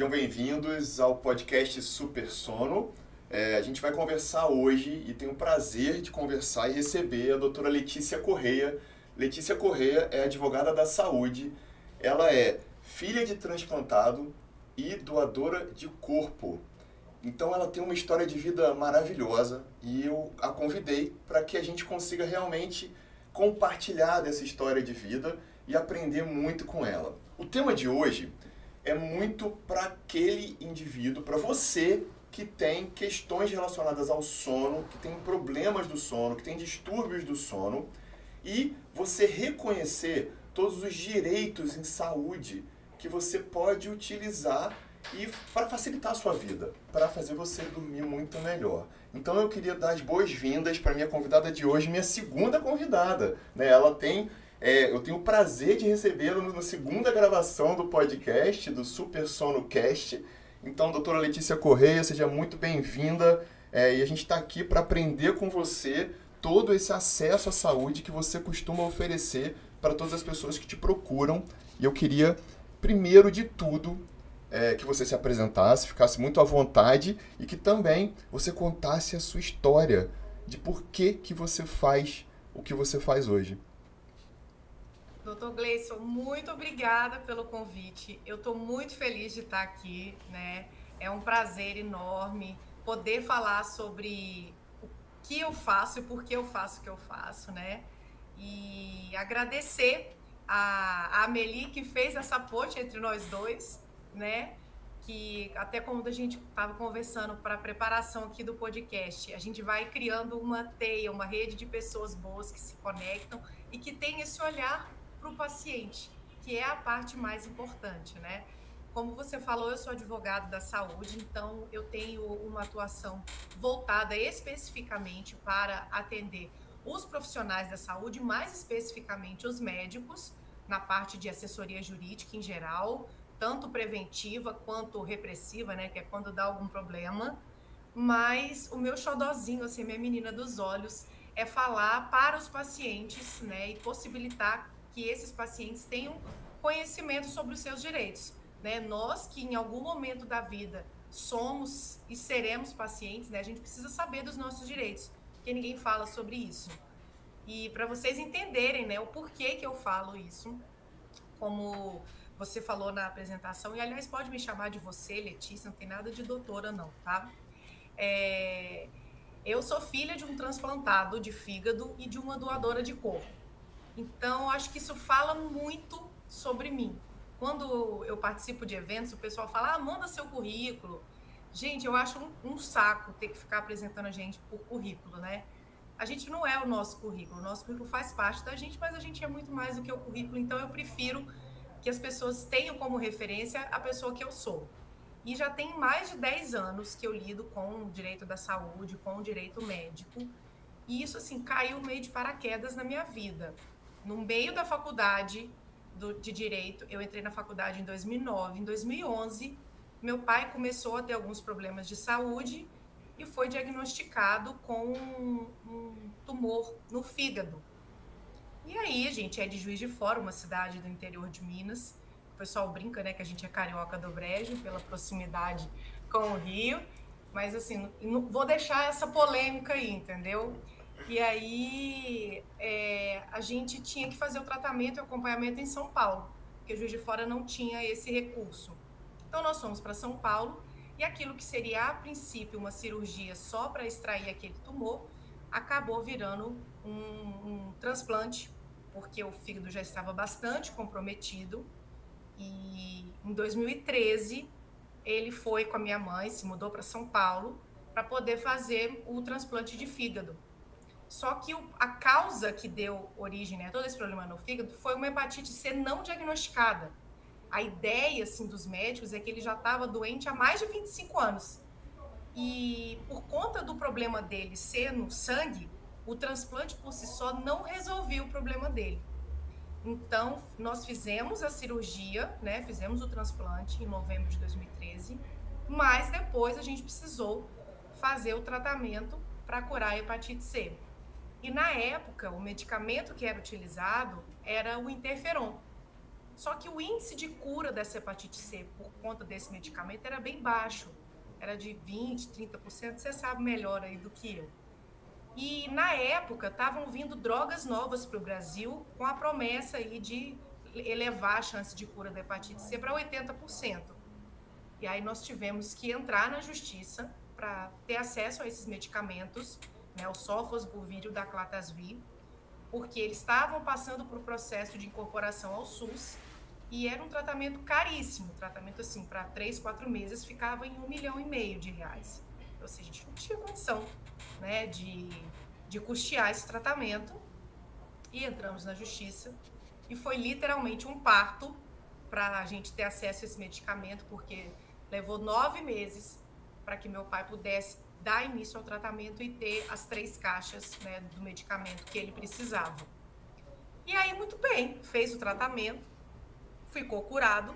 sejam bem-vindos ao podcast Super Sono. A gente vai conversar hoje e tenho o prazer de conversar e receber a doutora Letícia Correia. Letícia Correia é advogada da saúde, ela é filha de transplantado e doadora de corpo. Então ela tem uma história de vida maravilhosa e eu a convidei para que a gente consiga realmente compartilhar dessa história de vida e aprender muito com ela. O tema de hoje é muito para aquele indivíduo, para você que tem questões relacionadas ao sono, que tem problemas do sono, que tem distúrbios do sono, e você reconhecer todos os direitos em saúde que você pode utilizar e para facilitar a sua vida, para fazer você dormir muito melhor. Então eu queria dar as boas-vindas para minha convidada de hoje, minha segunda convidada, né? Eu tenho o prazer de recebê-la na segunda gravação do podcast, do Super Sono Cast. Então, doutora Letícia Correia, seja muito bem-vinda. E a gente está aqui para aprender com você todo esse acesso à saúde que você costuma oferecer para todas as pessoas que te procuram. E eu queria, primeiro de tudo, que você se apresentasse, ficasse muito à vontade e que também você contasse a sua história de por que você faz o que você faz hoje. Doutor Gleison, muito obrigada pelo convite. Eu estou muito feliz de estar aqui, né? É um prazer enorme poder falar sobre o que eu faço e por que eu faço o que eu faço, né? E agradecer a Amelie que fez essa ponte entre nós dois, né? Que até quando a gente estava conversando para a preparação aqui do podcast, a gente vai criando uma teia, uma rede de pessoas boas que se conectam e que tem esse olhar para o paciente, que é a parte mais importante, né? Como você falou, eu sou advogado da saúde, então eu tenho uma atuação voltada especificamente para atender os profissionais da saúde, mais especificamente os médicos, na parte de assessoria jurídica em geral, tanto preventiva quanto repressiva, né? Que é quando dá algum problema. Mas o meu xodozinho, assim, minha menina dos olhos, é falar para os pacientes, né? E possibilitar que esses pacientes tenham conhecimento sobre os seus direitos, né? Nós que em algum momento da vida somos e seremos pacientes, né? A gente precisa saber dos nossos direitos, porque ninguém fala sobre isso. E para vocês entenderem, né, o porquê que eu falo isso, como você falou na apresentação, e aliás pode me chamar de você, Letícia, não tem nada de doutora não, tá? Eu sou filha de um transplantado de fígado e de uma doadora de corpo. Então, acho que isso fala muito sobre mim. Quando eu participo de eventos, o pessoal fala, manda seu currículo. Gente, eu acho um saco ter que ficar apresentando a gente por currículo, né? A gente não é o nosso currículo faz parte da gente, mas a gente é muito mais do que o currículo, então eu prefiro que as pessoas tenham como referência a pessoa que eu sou. E já tem mais de 10 anos que eu lido com o direito da saúde, com o direito médico, e isso, assim, caiu meio de paraquedas na minha vida. No meio da faculdade de Direito, eu entrei na faculdade em 2009. Em 2011, meu pai começou a ter alguns problemas de saúde e foi diagnosticado com um tumor no fígado. E aí, a gente é de Juiz de Fora, uma cidade do interior de Minas. O pessoal brinca, né, que a gente é carioca do Brejo, pela proximidade com o Rio. Mas, assim, não vou deixar essa polêmica aí, entendeu? E aí, a gente tinha que fazer o tratamento e o acompanhamento em São Paulo, porque Juiz de Fora não tinha esse recurso. Então, nós fomos para São Paulo e aquilo que seria, a princípio, uma cirurgia só para extrair aquele tumor, acabou virando um transplante, porque o fígado já estava bastante comprometido. E em 2013, ele foi com a minha mãe, se mudou para São Paulo, para poder fazer o transplante de fígado. Só que a causa que deu origem, né, a todo esse problema no fígado foi uma hepatite C não diagnosticada. A ideia, assim, dos médicos é que ele já estava doente há mais de 25 anos. E por conta do problema dele ser no sangue, o transplante por si só não resolvia o problema dele. Então, nós fizemos a cirurgia, né, fizemos o transplante em novembro de 2013, mas depois a gente precisou fazer o tratamento para curar a hepatite C. E na época, o medicamento que era utilizado era o interferon. Só que o índice de cura dessa hepatite C por conta desse medicamento era bem baixo. Era de 20%, 30%, você sabe melhor aí do que eu. E na época estavam vindo drogas novas para o Brasil com a promessa aí de elevar a chance de cura da hepatite C para 80%. E aí nós tivemos que entrar na justiça para ter acesso a esses medicamentos, né, o sofosbuvir e o daclatasvir, porque eles estavam passando por um processo de incorporação ao SUS e era um tratamento caríssimo, tratamento assim, para 3, 4 meses ficava em R$1,5 milhão de reais. Ou seja, a gente não tinha condição, né, de custear esse tratamento e entramos na justiça e foi literalmente um parto para a gente ter acesso a esse medicamento, porque levou 9 meses para que meu pai pudesse dar início ao tratamento e ter as 3 caixas, né, do medicamento que ele precisava. E aí, muito bem, fez o tratamento, ficou curado.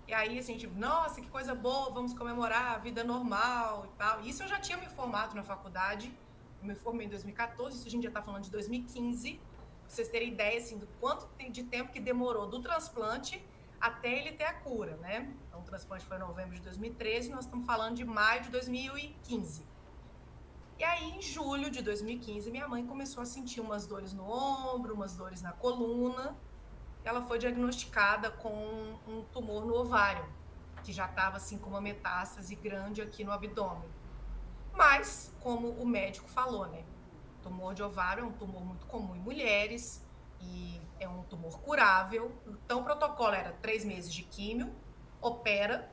E aí, assim, tipo, nossa, que coisa boa, vamos comemorar a vida normal e tal. Isso eu já tinha me formado na faculdade, eu me formei em 2014, isso a gente já está falando de 2015. Pra vocês terem ideia, assim, do quanto de tempo que demorou do transplante até ele ter a cura, né? Então, o transplante foi em novembro de 2013, nós estamos falando de maio de 2015. E aí, em julho de 2015, minha mãe começou a sentir umas dores no ombro, umas dores na coluna. Ela foi diagnosticada com um tumor no ovário, que já estava assim com uma metástase grande aqui no abdômen. Mas, como o médico falou, né? Tumor de ovário é um tumor muito comum em mulheres e é um tumor curável. Então, o protocolo era 3 meses de químio, opera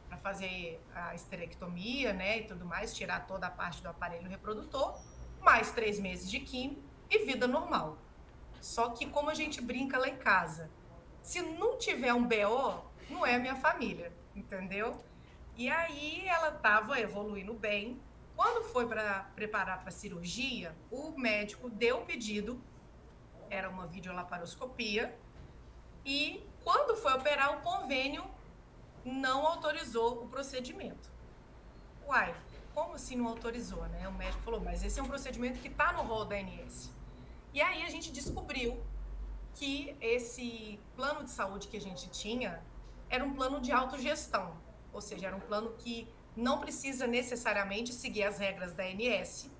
para fazer a esterectomia, né, e tudo mais, tirar toda a parte do aparelho reprodutor, mais 3 meses de químio e vida normal. Só que como a gente brinca lá em casa, se não tiver um BO, não é a minha família, entendeu? E aí ela estava evoluindo bem. Quando foi para preparar para a cirurgia, o médico deu o pedido, era uma videolaparoscopia, e quando foi operar, o convênio não autorizou o procedimento. Uai, como assim não autorizou, né? O médico falou, mas esse é um procedimento que está no rol da ANS. E aí a gente descobriu que esse plano de saúde que a gente tinha era um plano de autogestão, ou seja, era um plano que não precisa necessariamente seguir as regras da ANS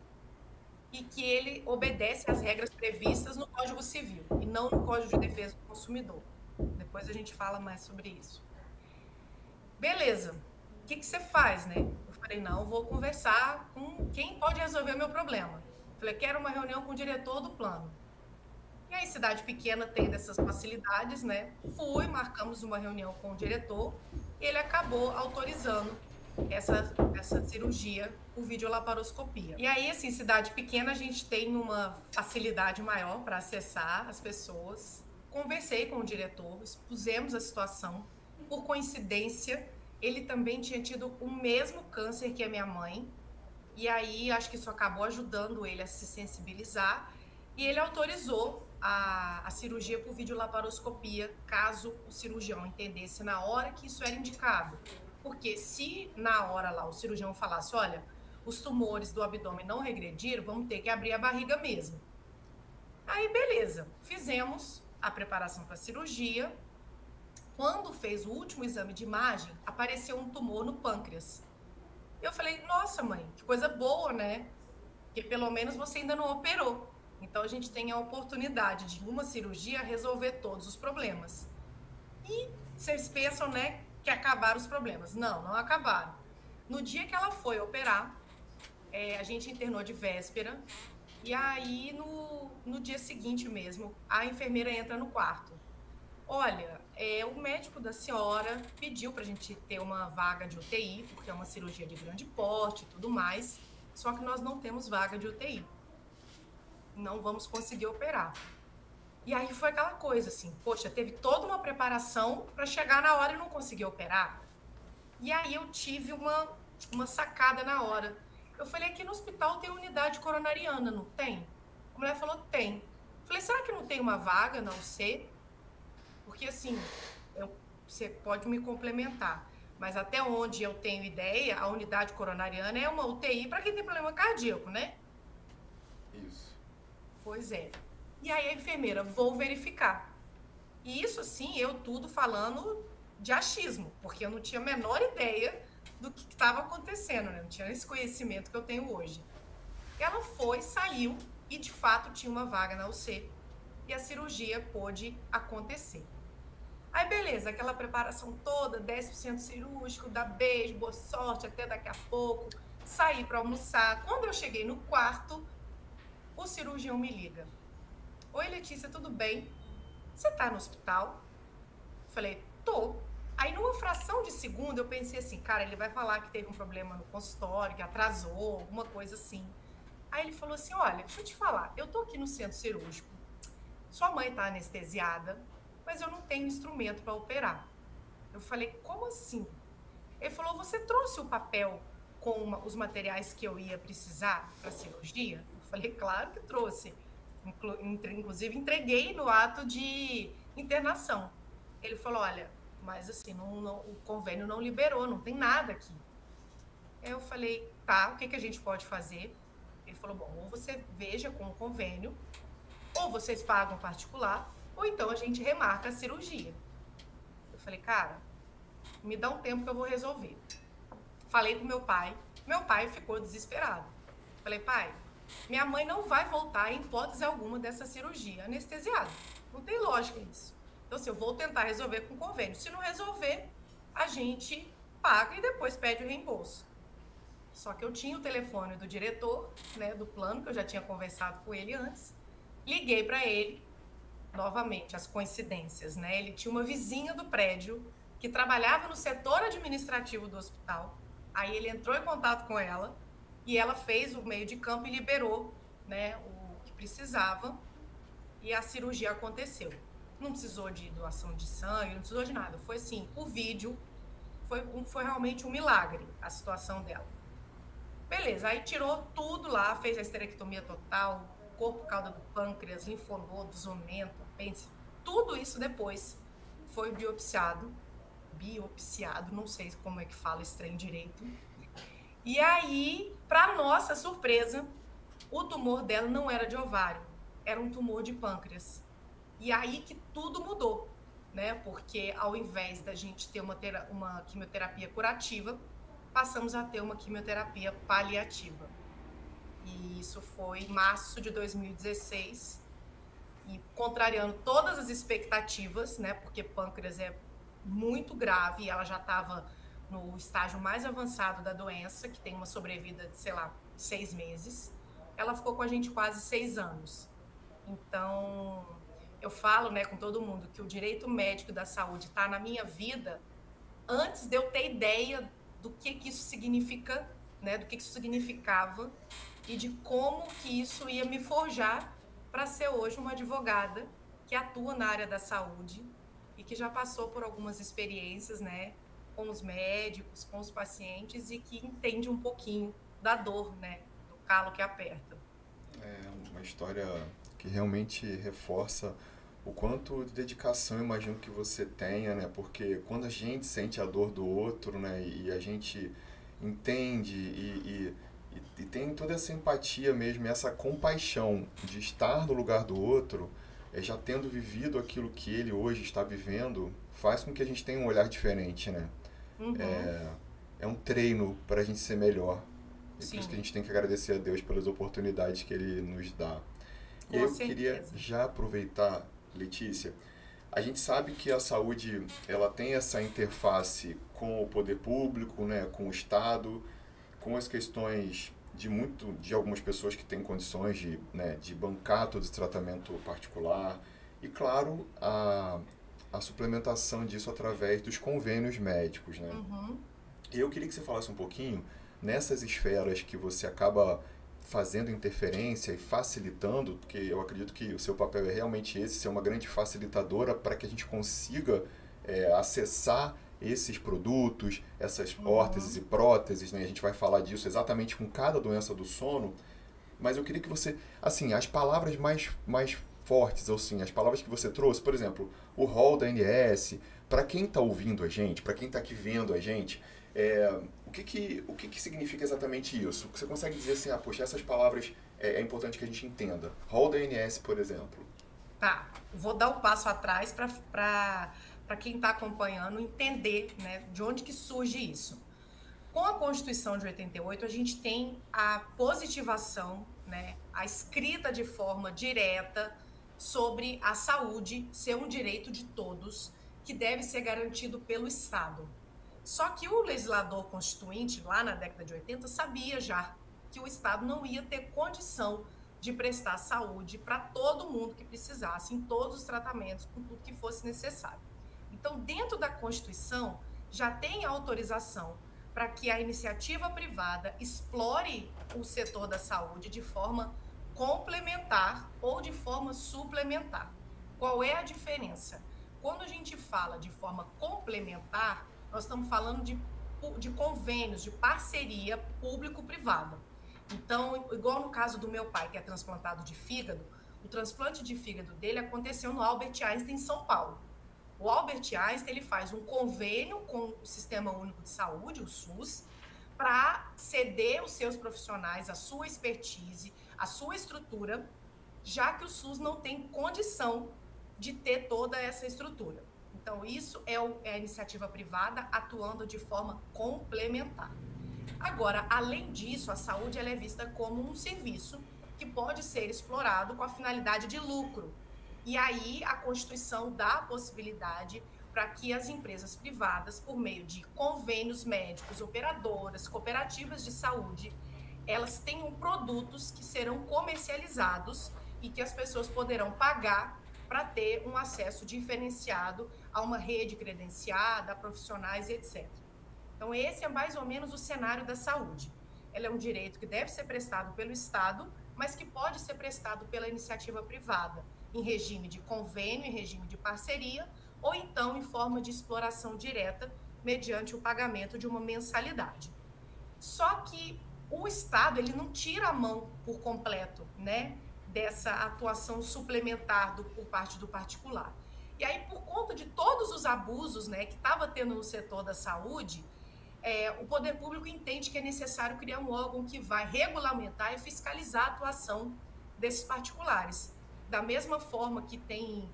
e que ele obedece às regras previstas no Código Civil e não no Código de Defesa do Consumidor. Depois a gente fala mais sobre isso. Beleza, o que você faz, né? Eu falei, não, eu vou conversar com quem pode resolver o meu problema. Falei, quero uma reunião com o diretor do plano. E aí, cidade pequena tem dessas facilidades, né? Fui, marcamos uma reunião com o diretor e ele acabou autorizando essa cirurgia por videolaparoscopia. E aí, assim, cidade pequena, a gente tem uma facilidade maior para acessar as pessoas. Conversei com o diretor, expusemos a situação. Por coincidência, ele também tinha tido o mesmo câncer que a minha mãe. E aí, acho que isso acabou ajudando ele a se sensibilizar. E ele autorizou a cirurgia por videolaparoscopia, caso o cirurgião entendesse na hora que isso era indicado. Porque se na hora lá o cirurgião falasse, olha, os tumores do abdômen não regrediram, vamos ter que abrir a barriga mesmo. Aí, beleza, fizemos a preparação para a cirurgia. Quando fez o último exame de imagem, apareceu um tumor no pâncreas. Eu falei, nossa mãe, que coisa boa, né? Porque pelo menos você ainda não operou. Então a gente tem a oportunidade de uma cirurgia resolver todos os problemas. E vocês pensam, né, que acabaram os problemas. Não, não acabaram. No dia que ela foi operar, a gente internou de véspera. E aí no dia seguinte mesmo, a enfermeira entra no quarto. Olha, o médico da senhora pediu para a gente ter uma vaga de UTI, porque é uma cirurgia de grande porte e tudo mais, só que nós não temos vaga de UTI. Não vamos conseguir operar. E aí foi aquela coisa assim, poxa, teve toda uma preparação para chegar na hora e não conseguir operar. E aí eu tive uma sacada na hora. Eu falei, aqui no hospital tem unidade coronariana, não tem? A mulher falou, tem. Eu falei, será que não tem uma vaga na UC? Porque, assim, você pode me complementar, mas até onde eu tenho ideia, a unidade coronariana é uma UTI para quem tem problema cardíaco, né? Isso. Pois é. E aí a enfermeira, vou verificar. E isso, assim, eu tudo falando de achismo, porque eu não tinha a menor ideia do que estava acontecendo, né? Não tinha esse conhecimento que eu tenho hoje. Ela foi, saiu e, de fato, tinha uma vaga na UC e a cirurgia pôde acontecer. Aí, beleza, aquela preparação toda, 10% cirúrgico, dá beijo, boa sorte, até daqui a pouco. Saí para almoçar. Quando eu cheguei no quarto, o cirurgião me liga. Oi, Letícia, tudo bem? Você tá no hospital? Falei, tô. Aí, numa fração de segundo, eu pensei assim, cara, ele vai falar que teve um problema no consultório, que atrasou, alguma coisa assim. Aí ele falou assim, olha, deixa eu te falar, eu tô aqui no centro cirúrgico. Sua mãe tá anestesiada, mas eu não tenho instrumento para operar. Eu falei, como assim? Ele falou, você trouxe o papel com os materiais que eu ia precisar para a cirurgia? Eu falei, claro que trouxe. Inclusive, entreguei no ato de internação. Ele falou, olha, mas assim, o convênio não liberou, não tem nada aqui. Aí eu falei, tá, o que a gente pode fazer? Ele falou, bom, ou você veja com o convênio, ou vocês pagam particular, ou então a gente remarca a cirurgia. Eu falei, cara, me dá um tempo que eu vou resolver. Falei com meu pai ficou desesperado. Falei, pai, minha mãe não vai voltar em hipótese alguma dessa cirurgia anestesiada. Não tem lógica isso. Então, assim, eu vou tentar resolver com convênio. Se não resolver, a gente paga e depois pede o reembolso. Só que eu tinha o telefone do diretor, né, do plano, que eu já tinha conversado com ele antes. Liguei para ele, novamente, as coincidências, né? Ele tinha uma vizinha do prédio que trabalhava no setor administrativo do hospital. Aí ele entrou em contato com ela e ela fez o meio de campo e liberou, né, o que precisava e a cirurgia aconteceu. Não precisou de doação de sangue, não precisou de nada. Foi assim, o vídeo foi realmente um milagre a situação dela. Beleza, aí tirou tudo lá, fez a esterectomia total, corpo, cauda do pâncreas, linfonodo, zomento, apêndice, tudo isso depois foi biopsiado, não sei como é que fala esse trem direito. E aí, para nossa surpresa, o tumor dela não era de ovário, era um tumor de pâncreas. E aí que tudo mudou, né? Porque ao invés da gente ter uma quimioterapia curativa, passamos a ter uma quimioterapia paliativa. E isso foi em março de 2016. E contrariando todas as expectativas, né? Porque pâncreas é muito grave e ela já estava no estágio mais avançado da doença, que tem uma sobrevida de, sei lá, 6 meses. Ela ficou com a gente quase 6 anos. Então, eu falo, né, com todo mundo que o direito médico da saúde está na minha vida antes de eu ter ideia do que isso significa, né, do que isso significava e de como que isso ia me forjar para ser hoje uma advogada que atua na área da saúde e que já passou por algumas experiências, né, com os médicos, com os pacientes e que entende um pouquinho da dor, né, do calo que aperta. É uma história que realmente reforça o quanto de dedicação eu imagino que você tenha, né? Porque quando a gente sente a dor do outro, né? E a gente entende e tem toda essa empatia mesmo, essa compaixão de estar no lugar do outro, já tendo vivido aquilo que ele hoje está vivendo, faz com que a gente tenha um olhar diferente, né? Uhum. É um treino para a gente ser melhor. E por isso que a Sim, gente tem que agradecer a Deus pelas oportunidades que Ele nos dá. E aí com eu queria certeza. já aproveitar, Letícia, a gente sabe que a saúde ela tem essa interface com o poder público, né, com o Estado, com as questões de algumas pessoas que têm condições de bancar todo esse tratamento particular e claro a suplementação disso através dos convênios médicos, né? Uhum. Eu queria que você falasse um pouquinho nessas esferas que você acaba fazendo interferência e facilitando, porque eu acredito que o seu papel é realmente esse, ser uma grande facilitadora para que a gente consiga acessar esses produtos, essas órteses e Uhum. próteses, né? A gente vai falar disso exatamente com cada doença do sono, mas eu queria que você, assim, as palavras mais fortes, ou sim, as palavras que você trouxe, por exemplo, o rol da ANS, para quem está ouvindo a gente, para quem está aqui vendo a gente, o que significa exatamente isso? Você consegue dizer assim, poxa, essas palavras é importante que a gente entenda. Rol da ANS, por exemplo. Tá, vou dar um passo atrás para quem está acompanhando entender, né, de onde que surge isso. Com a Constituição de 88, a gente tem a positivação, né, a escrita de forma direta sobre a saúde ser um direito de todos que deve ser garantido pelo Estado. Só que o legislador constituinte, lá na década de 80, sabia já que o Estado não ia ter condição de prestar saúde para todo mundo que precisasse, em todos os tratamentos, com tudo que fosse necessário. Então, dentro da Constituição, já tem autorização para que a iniciativa privada explore o setor da saúde de forma complementar ou de forma suplementar. Qual é a diferença? Quando a gente fala de forma complementar, nós estamos falando de convênios, de parceria público-privada. Então, igual no caso do meu pai, que é transplantado de fígado, o transplante de fígado dele aconteceu no Albert Einstein, em São Paulo. O Albert Einstein ele faz um convênio com o Sistema Único de Saúde, o SUS, para ceder os seus profissionais, a sua expertise, a sua estrutura, já que o SUS não tem condição de ter toda essa estrutura. Então, isso é a iniciativa privada atuando de forma complementar. Agora, além disso, a saúde ela é vista como um serviço que pode ser explorado com a finalidade de lucro. E aí a Constituição dá a possibilidade para que as empresas privadas, por meio de convênios médicos, operadoras, cooperativas de saúde, elas tenham produtos que serão comercializados e que as pessoas poderão pagar para ter um acesso diferenciado a uma rede credenciada, a profissionais, etc. Então, esse é mais ou menos o cenário da saúde. Ela é um direito que deve ser prestado pelo Estado, mas que pode ser prestado pela iniciativa privada, em regime de convênio, em regime de parceria, ou então em forma de exploração direta, mediante o pagamento de uma mensalidade. Só que o Estado ele não tira a mão por completo, né, dessa atuação suplementar por parte do particular. E aí, por conta de todos os abusos, né, que estava tendo no setor da saúde, o poder público entende que é necessário criar um órgão que vai regulamentar e fiscalizar a atuação desses particulares. Da mesma forma que tem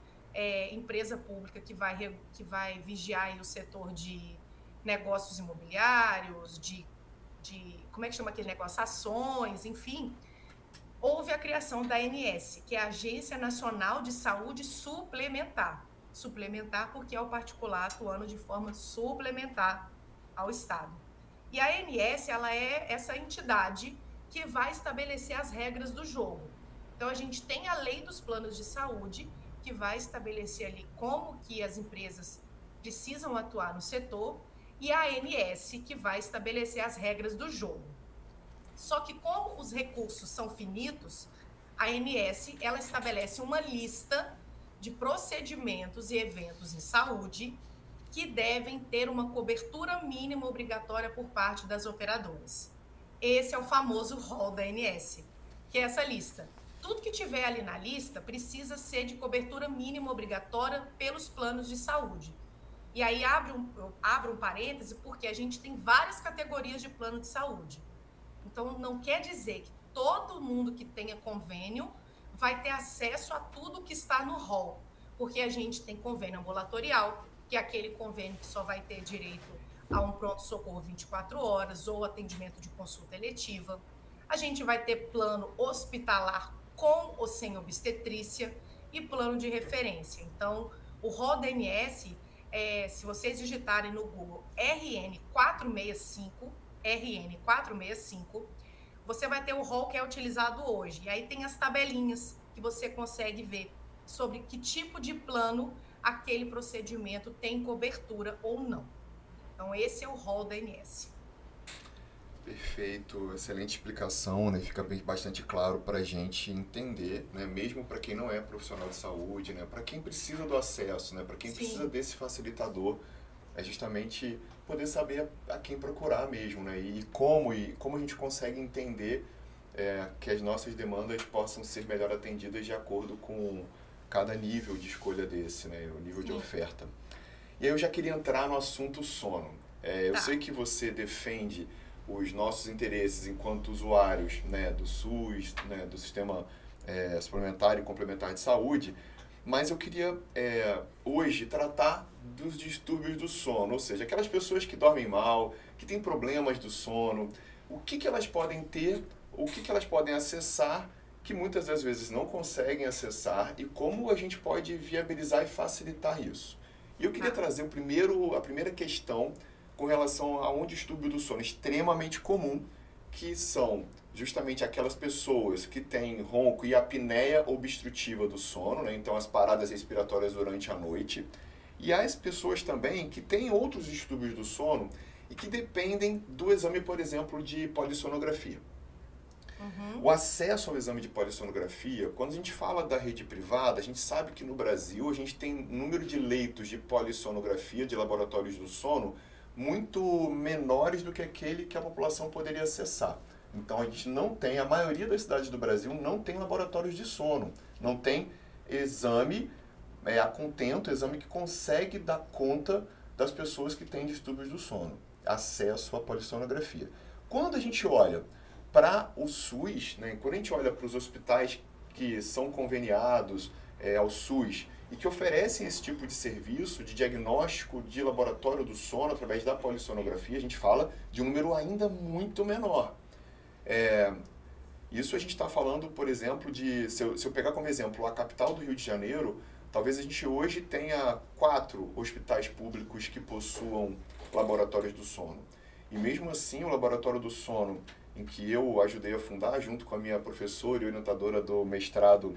empresa pública que vai vigiar aí o setor de negócios imobiliários, de como é que chama aquele negócio? Ações, enfim. Houve a criação da ANS, que é a Agência Nacional de Saúde Suplementar. Suplementar porque é o particular atuando de forma suplementar ao Estado. E a ANS, ela é essa entidade que vai estabelecer as regras do jogo. Então, a gente tem a lei dos planos de saúde, que vai estabelecer ali como que as empresas precisam atuar no setor, e a ANS, que vai estabelecer as regras do jogo. Só que como os recursos são finitos, a ANS, ela estabelece uma lista de procedimentos e eventos em saúde que devem ter uma cobertura mínima obrigatória por parte das operadoras. Esse é o famoso rol da ANS, que é essa lista. Tudo que tiver ali na lista precisa ser de cobertura mínima obrigatória pelos planos de saúde. E aí eu abro um parêntese porque a gente tem várias categorias de plano de saúde. Então, não quer dizer que todo mundo que tenha convênio vai ter acesso a tudo que está no rol, porque a gente tem convênio ambulatorial, que é aquele convênio que só vai ter direito a um pronto-socorro 24 horas ou atendimento de consulta eletiva. A gente vai ter plano hospitalar com ou sem obstetrícia e plano de referência. Então, o rol da ANS, se vocês digitarem no Google RN465, você vai ter o rol que é utilizado hoje. E aí tem as tabelinhas que você consegue ver sobre que tipo de plano aquele procedimento tem cobertura ou não. Então, esse é o rol da ANS. Perfeito, excelente explicação, né? Fica bastante claro para a gente entender, né? Mesmo para quem não é profissional de saúde, né? Para quem precisa do acesso, né? Para quem precisa desse facilitador, é justamente poder saber a quem procurar mesmo, né? E como a gente consegue entender que as nossas demandas possam ser melhor atendidas de acordo com cada nível de escolha desse, né? O nível de oferta. E aí eu já queria entrar no assunto sono. Eu sei que você defende os nossos interesses enquanto usuários, né, do SUS, né, do Sistema Suplementar e Complementar de Saúde, mas eu queria hoje tratar dos distúrbios do sono, ou seja, aquelas pessoas que dormem mal, que têm problemas do sono, o que que elas podem ter, o que que elas podem acessar, que muitas das vezes não conseguem acessar, e como a gente pode viabilizar e facilitar isso. E eu queria trazer a primeira questão com relação a um distúrbio do sono extremamente comum, que são justamente aquelas pessoas que têm ronco e apneia obstrutiva do sono, né? Então as paradas respiratórias durante a noite, e as pessoas também que têm outros distúrbios do sono e que dependem do exame, por exemplo, de polissonografia. O acesso ao exame de polissonografia, quando a gente fala da rede privada, a gente sabe que no Brasil a gente tem número de leitos de polissonografia, de laboratórios do sono, muito menores do que aquele que a população poderia acessar. Então a gente não tem, a maioria das cidades do Brasil não tem laboratórios de sono, não tem exame a contento, exame que consegue dar conta das pessoas que têm distúrbios do sono, acesso à polissonografia. Quando a gente olha para o SUS, né, quando a gente olha para os hospitais que são conveniados ao SUS e que oferecem esse tipo de serviço de diagnóstico de laboratório do sono através da polissonografia, a gente fala de um número ainda muito menor. Isso a gente está falando, por exemplo, se eu pegar como exemplo a capital do Rio de Janeiro, talvez a gente hoje tenha 4 hospitais públicos que possuam laboratórios do sono. E mesmo assim, o laboratório do sono, em que eu ajudei a fundar, junto com a minha professora e orientadora do mestrado,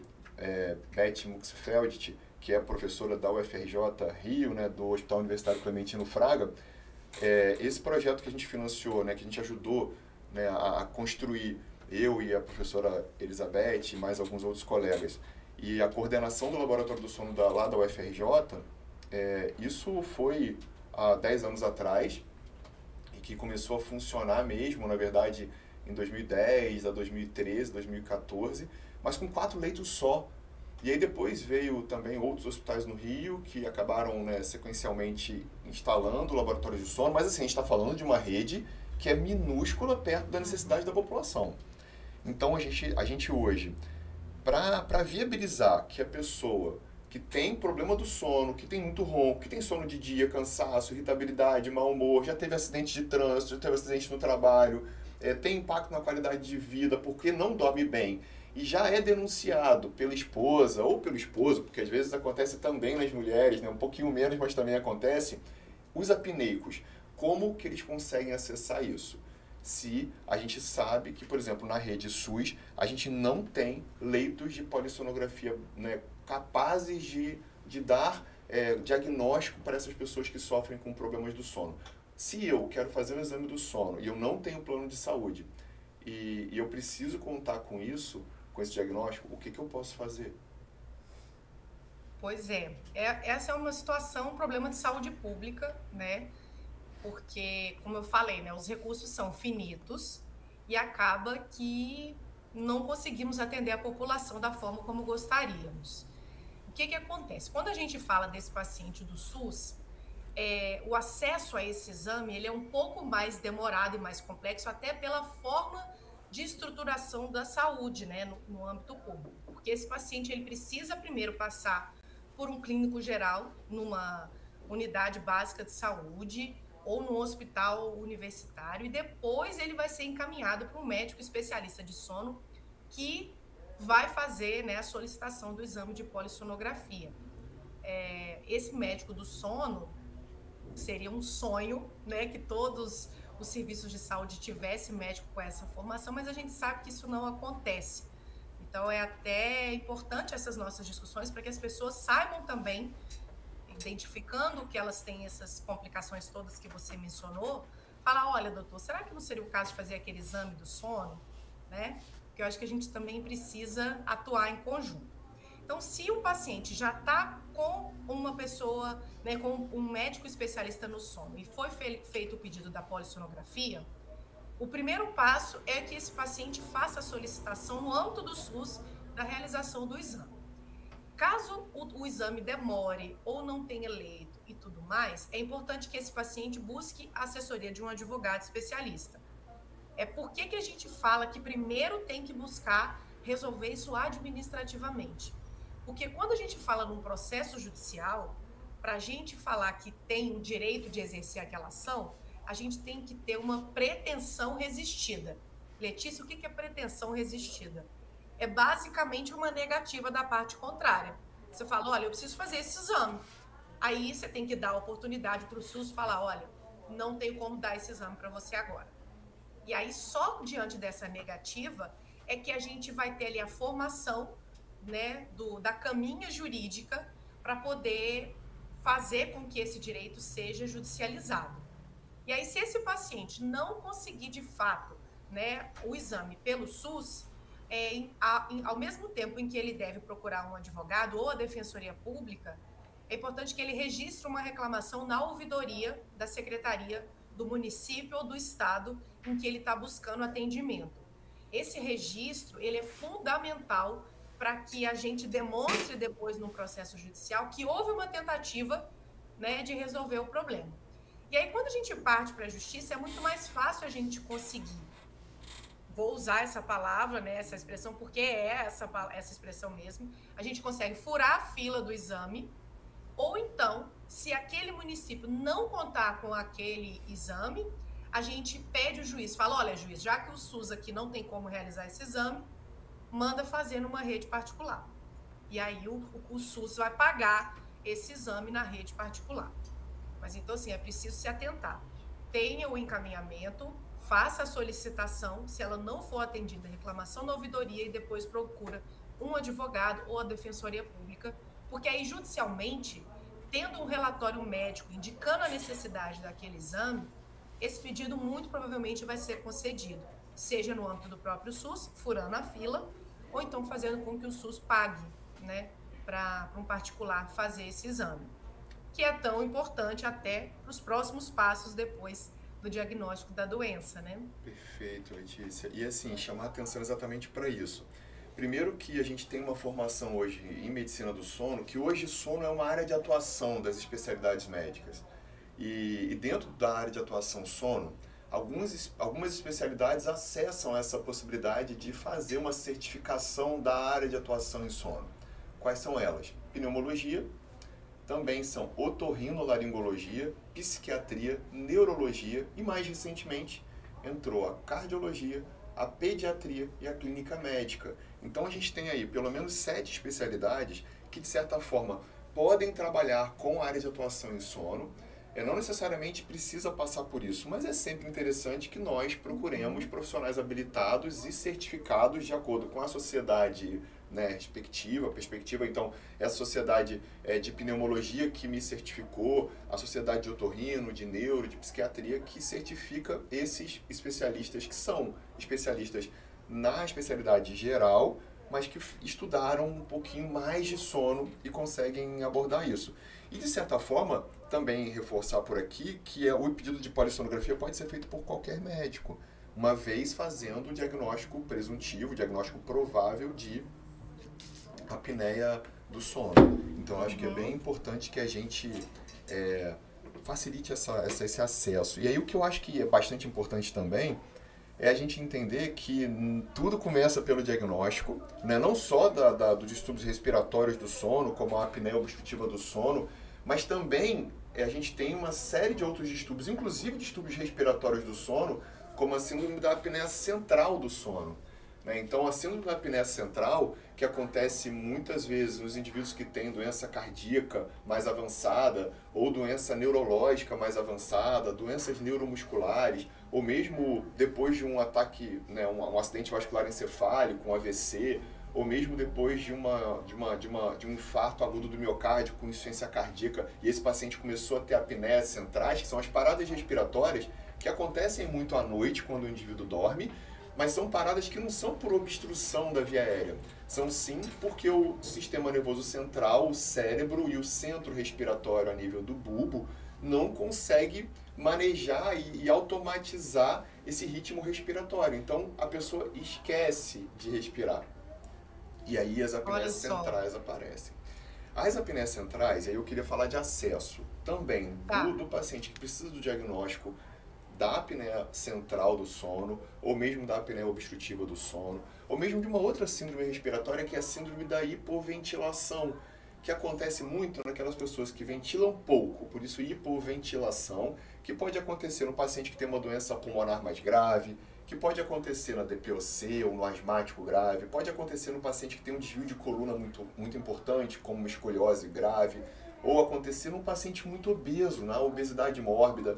Beth Muxfeld, que é professora da UFRJ Rio, né, do Hospital Universitário Clementino Fraga, esse projeto que a gente financiou, né, que a gente ajudou, né, a construir, eu e a professora Elizabeth e mais alguns outros colegas, e a coordenação do laboratório do sono lá da UFRJ, isso foi há 10 anos atrás, e que começou a funcionar mesmo, na verdade, em 2010, a 2013, 2014, mas com 4 leitos só. E aí depois veio também outros hospitais no Rio que acabaram, né, sequencialmente instalando laboratórios de sono, mas assim, a gente está falando de uma rede que é minúscula perto da necessidade da população. Então a gente hoje, para viabilizar que a pessoa que tem problema do sono, que tem muito ronco, que tem sono de dia, cansaço, irritabilidade, mau humor, já teve acidente de trânsito, já teve acidente no trabalho, tem impacto na qualidade de vida porque não dorme bem, e já é denunciado pela esposa ou pelo esposo, porque às vezes acontece também nas mulheres, né? Um pouquinho menos, mas também acontece, os apneicos, como que eles conseguem acessar isso? Se a gente sabe que, por exemplo, na rede SUS, a gente não tem leitos de polissonografia, né, capazes de dar diagnóstico para essas pessoas que sofrem com problemas do sono. Se eu quero fazer um exame do sono e eu não tenho plano de saúde e eu preciso contar com isso, com esse diagnóstico, o que eu posso fazer? Pois essa é uma situação, um problema de saúde pública, né? Porque, como eu falei, né, os recursos são finitos e acaba que não conseguimos atender a população da forma como gostaríamos. O que acontece? Quando a gente fala desse paciente do SUS, o acesso a esse exame ele é um pouco mais demorado e mais complexo, até pela forma de estruturação da saúde, né, no âmbito público. Porque esse paciente ele precisa primeiro passar por um clínico geral, numa unidade básica de saúde, ou num hospital universitário, e depois ele vai ser encaminhado para um médico especialista de sono que vai fazer, né, a solicitação do exame de polissonografia. Esse médico do sono seria um sonho, né, que todos os serviços de saúde tivessem médico com essa formação, mas a gente sabe que isso não acontece. Então é até importante essas nossas discussões para que as pessoas saibam também, identificando que elas têm essas complicações todas que você mencionou, falar, olha, doutor, será que não seria o caso de fazer aquele exame do sono? Né? Porque eu acho que a gente também precisa atuar em conjunto. Então, se o paciente já está com uma pessoa, né, com um médico especialista no sono e foi feito o pedido da polissonografia, o primeiro passo é que esse paciente faça a solicitação no âmbito do SUS da realização do exame. Caso o exame demore ou não tenha leito e tudo mais, é importante que esse paciente busque a assessoria de um advogado especialista. Por que a gente fala que primeiro tem que buscar resolver isso administrativamente? Porque quando a gente fala num processo judicial, para a gente falar que tem o direito de exercer aquela ação, a gente tem que ter uma pretensão resistida. Letícia, o que é pretensão resistida? É basicamente uma negativa da parte contrária. Você fala, olha, eu preciso fazer esse exame. Aí você tem que dar a oportunidade para o SUS falar, olha, não tenho como dar esse exame para você agora. E aí, só diante dessa negativa, é que a gente vai ter ali a formação, né, da caminha jurídica para poder fazer com que esse direito seja judicializado. E aí, se esse paciente não conseguir de fato, né, o exame pelo SUS, ao mesmo tempo em que ele deve procurar um advogado ou a Defensoria Pública, é importante que ele registre uma reclamação na ouvidoria da Secretaria do município ou do estado em que ele está buscando atendimento. Esse registro, ele é fundamental para que a gente demonstre depois no processo judicial que houve uma tentativa, né, de resolver o problema. E aí, quando a gente parte para a justiça, é muito mais fácil a gente conseguir. Vou usar essa palavra, né, essa expressão, porque é essa expressão mesmo. A gente consegue furar a fila do exame, ou então, se aquele município não contar com aquele exame, a gente pede o juiz, fala, olha, juiz, já que o SUS aqui não tem como realizar esse exame, manda fazer numa rede particular. E aí o SUS vai pagar esse exame na rede particular. Mas então, assim, é preciso se atentar. Tenha o encaminhamento, faça a solicitação, se ela não for atendida, reclamação na ouvidoria e depois procura um advogado ou a Defensoria Pública, porque aí, judicialmente, tendo um relatório médico indicando a necessidade daquele exame, esse pedido muito provavelmente vai ser concedido, seja no âmbito do próprio SUS, furando a fila, ou então fazendo com que o SUS pague, né, para um particular fazer esse exame, que é tão importante até para os próximos passos depois do diagnóstico da doença, né? Perfeito, Letícia. E assim, chamar atenção exatamente para isso. Primeiro que a gente tem uma formação hoje em medicina do sono, que hoje sono é uma área de atuação das especialidades médicas. E dentro da área de atuação sono, algumas especialidades acessam essa possibilidade de fazer uma certificação da área de atuação em sono. Quais são elas? Pneumologia, também são otorrinolaringologia, psiquiatria, neurologia e mais recentemente entrou a cardiologia, a pediatria e a clínica médica. Então a gente tem aí pelo menos 7 especialidades que de certa forma podem trabalhar com a área de atuação em sono. Não necessariamente precisa passar por isso, mas é sempre interessante que nós procuremos profissionais habilitados e certificados de acordo com a sociedade, né, perspectiva. Então, essa sociedade de pneumologia que me certificou, a sociedade de otorrino, de neuro, de psiquiatria, que certifica esses especialistas que são especialistas na especialidade geral, mas que estudaram um pouquinho mais de sono e conseguem abordar isso. E, de certa forma, também reforçar por aqui que o pedido de polissonografia pode ser feito por qualquer médico, uma vez fazendo o diagnóstico presuntivo, o diagnóstico provável de apneia do sono. Então, acho que é bem importante que a gente facilite esse acesso. E aí, o que eu acho que é bastante importante também é a gente entender que tudo começa pelo diagnóstico, né? Não só dos distúrbios respiratórios do sono, como a apneia obstrutiva do sono, mas também a gente tem uma série de outros distúrbios, inclusive distúrbios respiratórios do sono, como a síndrome da apneia central do sono. Então, a síndrome da apneia central, que acontece muitas vezes nos indivíduos que têm doença cardíaca mais avançada, ou doença neurológica mais avançada, doenças neuromusculares, ou mesmo depois de um ataque, né, um acidente vascular encefálico, um AVC, ou mesmo depois de um infarto agudo do miocárdio com insuficiência cardíaca, e esse paciente começou a ter apneias centrais, que são as paradas respiratórias, que acontecem muito à noite, quando o indivíduo dorme, mas são paradas que não são por obstrução da via aérea. São sim porque o sistema nervoso central, o cérebro e o centro respiratório a nível do bulbo não consegue manejar e automatizar esse ritmo respiratório. Então, a pessoa esquece de respirar. E aí as apneias centrais aparecem. As apneias centrais, aí eu queria falar de acesso também do paciente que precisa do diagnóstico da apneia central do sono, ou mesmo da apneia obstrutiva do sono, ou mesmo de uma outra síndrome respiratória que é a síndrome da hipoventilação, que acontece muito naquelas pessoas que ventilam pouco, por isso hipoventilação, que pode acontecer no paciente que tem uma doença pulmonar mais grave, que pode acontecer na DPOC ou no asmático grave, pode acontecer no paciente que tem um desvio de coluna muito importante, como uma escoliose grave, ou acontecer num paciente muito obeso, na obesidade mórbida.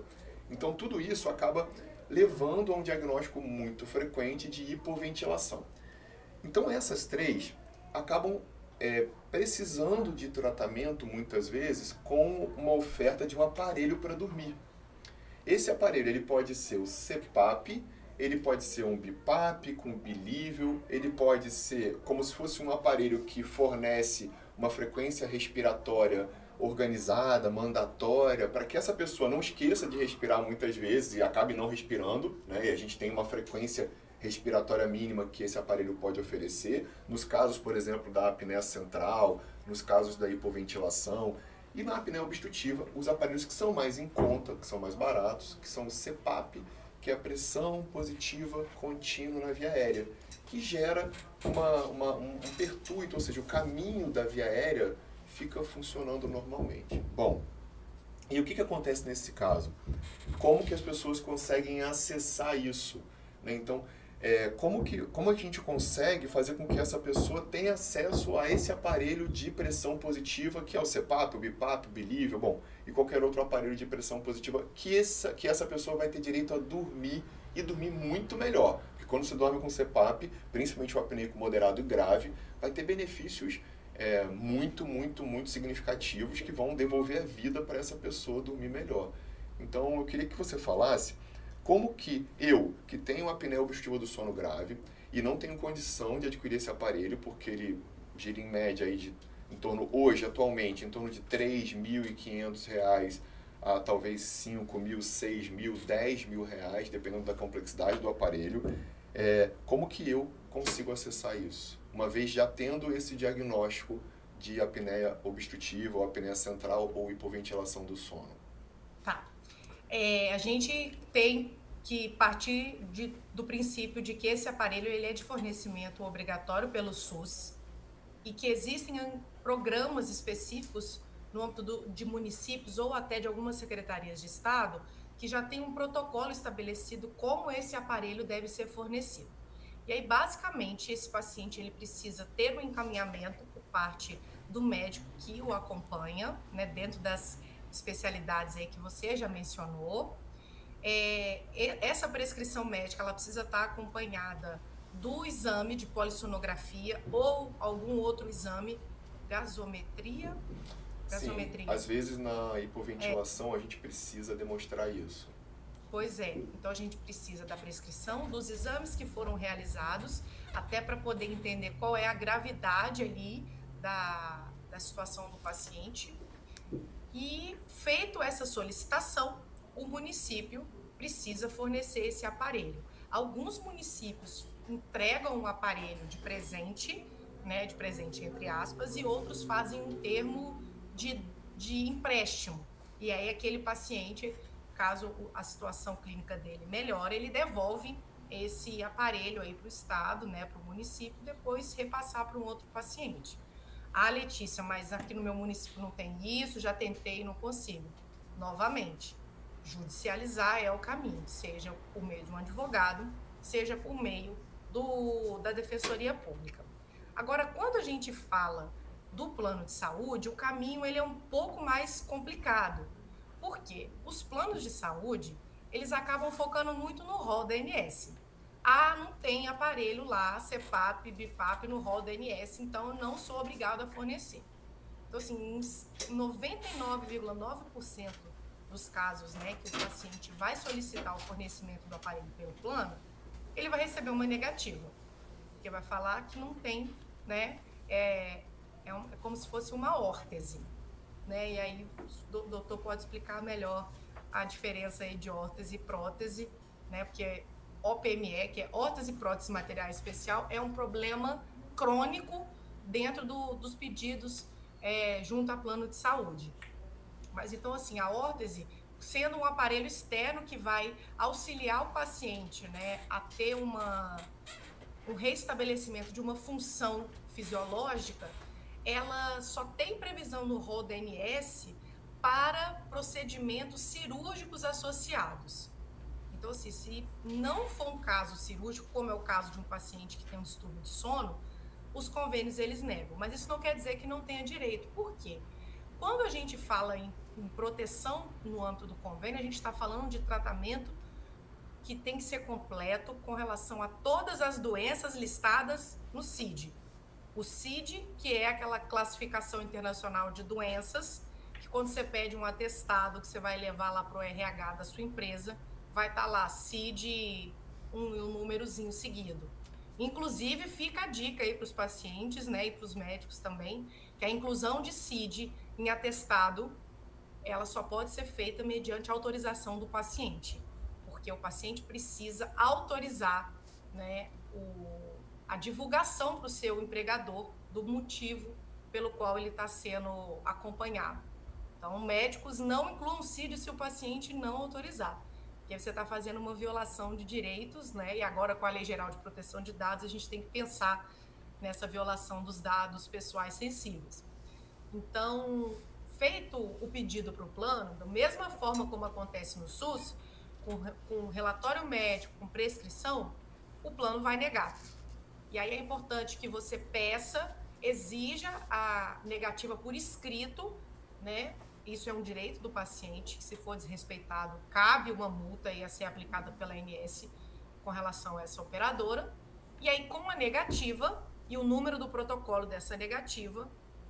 Então tudo isso acaba levando a um diagnóstico muito frequente de hipoventilação. Então essas três acabam precisando de tratamento muitas vezes com uma oferta de um aparelho para dormir. Esse aparelho ele pode ser o CPAP, ele pode ser um BiPAP com bilívio, ele pode ser como se fosse um aparelho que fornece uma frequência respiratória organizada, mandatória, para que essa pessoa não esqueça de respirar muitas vezes e acabe não respirando, né? E a gente tem uma frequência respiratória mínima que esse aparelho pode oferecer, nos casos, por exemplo, da apneia central, nos casos da hipoventilação, e na apneia obstrutiva, os aparelhos que são mais em conta, que são mais baratos, que são o CPAP, que é a pressão positiva contínua na via aérea, que gera um pertuito, ou seja, o caminho da via aérea fica funcionando normalmente. Bom, e o que acontece nesse caso? Como que as pessoas conseguem acessar isso? Né? Então, como a gente consegue fazer com que essa pessoa tenha acesso a esse aparelho de pressão positiva, que é o CPAP, o BiPAP, o bilívio, bom, e qualquer outro aparelho de pressão positiva, que essa pessoa vai ter direito a dormir e dormir muito melhor. Porque quando você dorme com CPAP, principalmente o apneico moderado e grave, vai ter benefícios muito significativos que vão devolver a vida para essa pessoa dormir melhor. Então, eu queria que você falasse como que eu, que tenho uma apneia obstrutiva do sono grave e não tenho condição de adquirir esse aparelho, porque ele gira em média aí hoje, atualmente, em torno de R$ 3.500 a talvez R$ 5.000, R$ 6.000, R$ 10.000, dependendo da complexidade do aparelho, como que eu consigo acessar isso? Uma vez já tendo esse diagnóstico de apneia obstrutiva, ou apneia central, ou hipoventilação do sono. Tá. A gente tem que partir do princípio de que esse aparelho ele é de fornecimento obrigatório pelo SUS e que existem programas específicos no âmbito de municípios ou até de algumas secretarias de Estado que já tem um protocolo estabelecido como esse aparelho deve ser fornecido. E aí, basicamente, esse paciente ele precisa ter um encaminhamento por parte do médico que o acompanha, né, dentro das especialidades aí que você já mencionou. Essa prescrição médica ela precisa estar acompanhada do exame de polissonografia ou algum outro exame, gasometria. Sim, às vezes na hipoventilação a gente precisa demonstrar isso. Pois é, então a gente precisa da prescrição, dos exames que foram realizados, até para poder entender qual é a gravidade ali da situação do paciente. E feito essa solicitação, o município precisa fornecer esse aparelho. Alguns municípios entregam o aparelho de presente, né, de presente entre aspas, e outros fazem um termo de empréstimo. E aí aquele paciente, caso a situação clínica dele melhore, ele devolve esse aparelho aí para o estado, né, para o município, depois repassar para um outro paciente. Letícia, mas aqui no meu município não tem isso, já tentei e não consigo. Novamente, judicializar é o caminho, seja por meio de um advogado, seja por meio da Defensoria Pública. Agora, quando a gente fala do plano de saúde, o caminho ele é um pouco mais complicado, porque os planos de saúde, eles acabam focando muito no rol da ANS. Não tem aparelho lá, CPAP, BiPAP no rol da ANS, então eu não sou obrigado a fornecer. Então, assim, 99,9% dos casos, né, que o paciente vai solicitar o fornecimento do aparelho pelo plano, ele vai receber uma negativa, porque vai falar que não tem, né, é como se fosse uma órtese, né, e aí o doutor pode explicar melhor a diferença aí de órtese e prótese, né, porque OPME, que é órtese e prótese material especial, é um problema crônico dentro dos pedidos junto a plano de saúde. Mas então, assim, a órtese sendo um aparelho externo que vai auxiliar o paciente, né, a ter um restabelecimento de uma função fisiológica, ela só tem previsão no RODNS para procedimentos cirúrgicos associados. Então, assim, se não for um caso cirúrgico, como é o caso de um paciente que tem um distúrbio de sono, os convênios eles negam. Mas isso não quer dizer que não tenha direito. Por quê? Quando a gente fala em proteção no âmbito do convênio, a gente está falando de tratamento que tem que ser completo com relação a todas as doenças listadas no CID. O CID, que é aquela classificação internacional de doenças, que quando você pede um atestado que você vai levar lá para o RH da sua empresa, vai estar lá CID um númerozinho seguido. Inclusive, fica a dica aí para os pacientes, né, e para os médicos também, que a inclusão de CID em atestado, ela só pode ser feita mediante autorização do paciente, porque o paciente precisa autorizar, né, a divulgação para o seu empregador do motivo pelo qual ele está sendo acompanhado. Então, médicos não incluam CID se o paciente não autorizar, porque você está fazendo uma violação de direitos, né? E agora com a Lei Geral de Proteção de Dados, a gente tem que pensar nessa violação dos dados pessoais sensíveis. Então, feito o pedido para o plano, da mesma forma como acontece no SUS, com relatório médico, com prescrição, o plano vai negar. E aí é importante que você peça, exija a negativa por escrito, né? Isso é um direito do paciente, que se for desrespeitado, cabe uma multa a ser aplicada pela ANS com relação a essa operadora. E aí, com a negativa e o número do protocolo dessa negativa,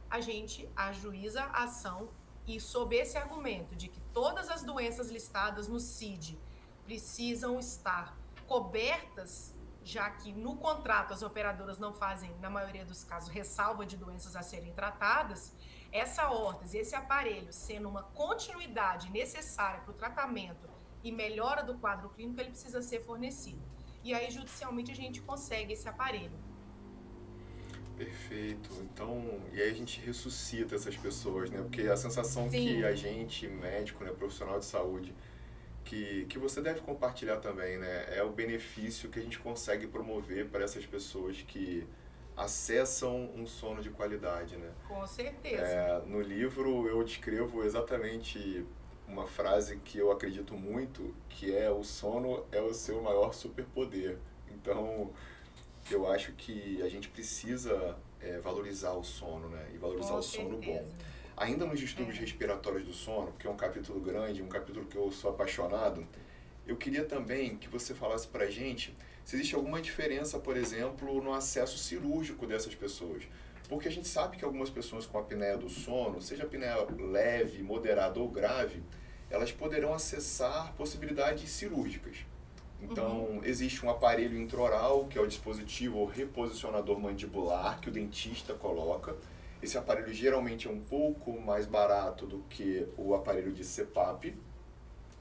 a gente ajuiza a ação e sob esse argumento de que todas as doenças listadas no CID precisam estar cobertas, já que no contrato as operadoras não fazem, na maioria dos casos, ressalva de doenças a serem tratadas, essa órtese, esse aparelho, sendo uma continuidade necessária para o tratamento e melhora do quadro clínico, ele precisa ser fornecido. E aí, judicialmente, a gente consegue esse aparelho. Perfeito. Então, e aí a gente ressuscita essas pessoas, né? Porque a sensação Sim. que a gente, médico, né, profissional de saúde, que você deve compartilhar também, né? É o benefício que a gente consegue promover para essas pessoas que acessam um sono de qualidade, né? Com certeza. No livro eu descrevo exatamente uma frase que eu acredito muito, que é: o sono é o seu maior superpoder. Então, eu acho que a gente precisa valorizar o sono, né? E valorizar o sono bom. Ainda nos distúrbios respiratórios do sono, porque é um capítulo grande, um capítulo que eu sou apaixonado, eu queria também que você falasse pra gente se existe alguma diferença, por exemplo, no acesso cirúrgico dessas pessoas. Porque a gente sabe que algumas pessoas com apneia do sono, seja apneia leve, moderada ou grave, elas poderão acessar possibilidades cirúrgicas. Então, existe um aparelho intraoral, que é o dispositivo reposicionador mandibular, que o dentista coloca. Esse aparelho geralmente é um pouco mais barato do que o aparelho de CPAP.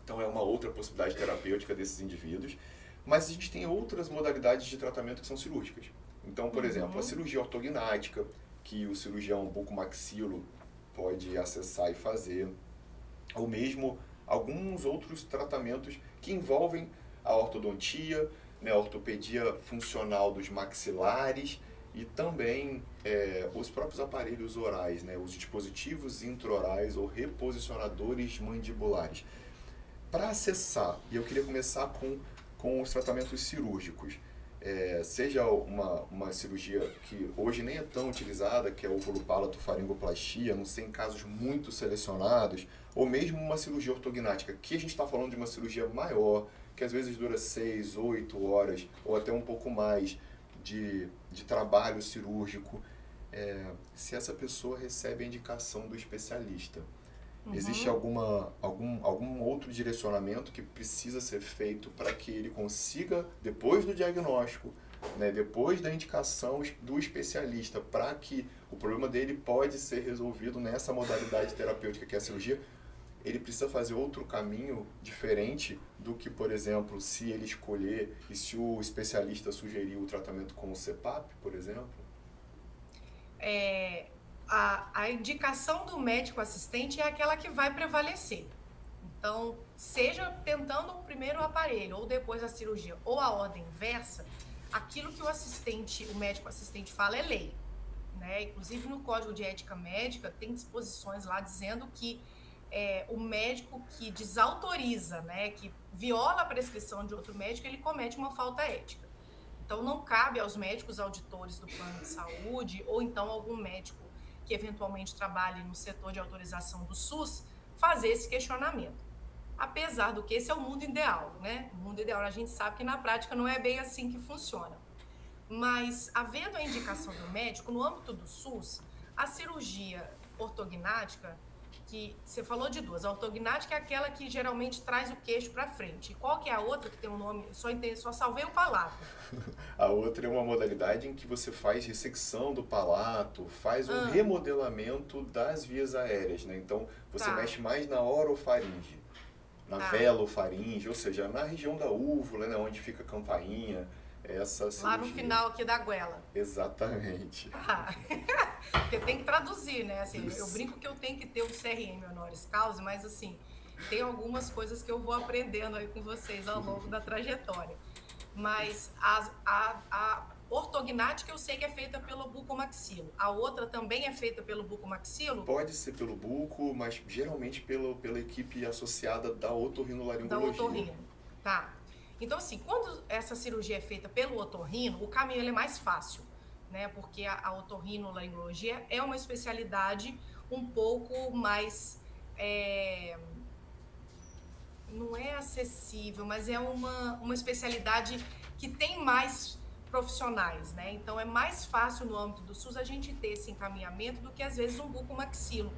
Então, é uma outra possibilidade terapêutica desses indivíduos. Mas a gente tem outras modalidades de tratamento que são cirúrgicas. Então, por exemplo, a cirurgia ortognática, que o cirurgião bucomaxilo pode acessar e fazer. Ou mesmo alguns outros tratamentos que envolvem a ortodontia, né, a ortopedia funcional dos maxilares e também os próprios aparelhos orais, né, os dispositivos intraorais ou reposicionadores mandibulares. Para acessar, e eu queria começar com os tratamentos cirúrgicos, seja uma cirurgia que hoje nem é tão utilizada, que é o volupalato-faringoplastia, não sei, em casos muito selecionados, ou mesmo uma cirurgia ortognática, que a gente está falando de uma cirurgia maior, que às vezes dura 6, 8 horas, ou até um pouco mais de trabalho cirúrgico, se essa pessoa recebe a indicação do especialista. Existe algum outro direcionamento que precisa ser feito para que ele consiga, depois do diagnóstico, né, depois da indicação do especialista, para que o problema dele pode ser resolvido nessa modalidade terapêutica que é a cirurgia, ele precisa fazer outro caminho diferente do que, por exemplo, se ele escolher e se o especialista sugerir o tratamento com o CPAP, por exemplo? A indicação do médico assistente é aquela que vai prevalecer. Então, seja tentando um primeiro aparelho ou depois a cirurgia ou a ordem inversa, aquilo que o médico assistente fala é lei, né? Inclusive no Código de Ética Médica tem disposições lá dizendo que o médico que desautoriza, né, que viola a prescrição de outro médico, ele comete uma falta ética. Então, não cabe aos médicos auditores do plano de saúde ou então algum médico que eventualmente trabalhe no setor de autorização do SUS fazer esse questionamento. Apesar do que esse é o mundo ideal, né? O mundo ideal, a gente sabe que na prática não é bem assim que funciona. Mas, havendo a indicação do médico, no âmbito do SUS, a cirurgia ortognática, que você falou de duas, a ortognática é aquela que geralmente traz o queixo para frente. E qual que é a outra que tem um nome? Só salvei o palato. A outra é uma modalidade em que você faz ressecção do palato, faz um remodelamento das vias aéreas, né? Então, você mexe mais na orofaringe, na velofaringe, ou seja, na região da úvula, né, onde fica a campainha, essa cirurgia. Lá no final aqui da goela. Exatamente. Porque tem que traduzir, né? Assim, eu brinco que eu tenho que ter o CRM honoris causa, mas assim, tem algumas coisas que eu vou aprendendo aí com vocês ao longo da trajetória. Mas a ortognática eu sei que é feita pelo bucomaxilo. A outra também é feita pelo bucomaxilo? Pode ser pelo buco, mas geralmente pela equipe associada da otorrinolaringologia. Da otorrino, tá. Então, assim, quando essa cirurgia é feita pelo otorrino, o caminho ele é mais fácil, né? Porque a otorrinolaringologia é uma especialidade um pouco mais... não é acessível, mas é uma especialidade que tem mais profissionais, né? Então, é mais fácil no âmbito do SUS a gente ter esse encaminhamento do que, às vezes, um bucomaxilo,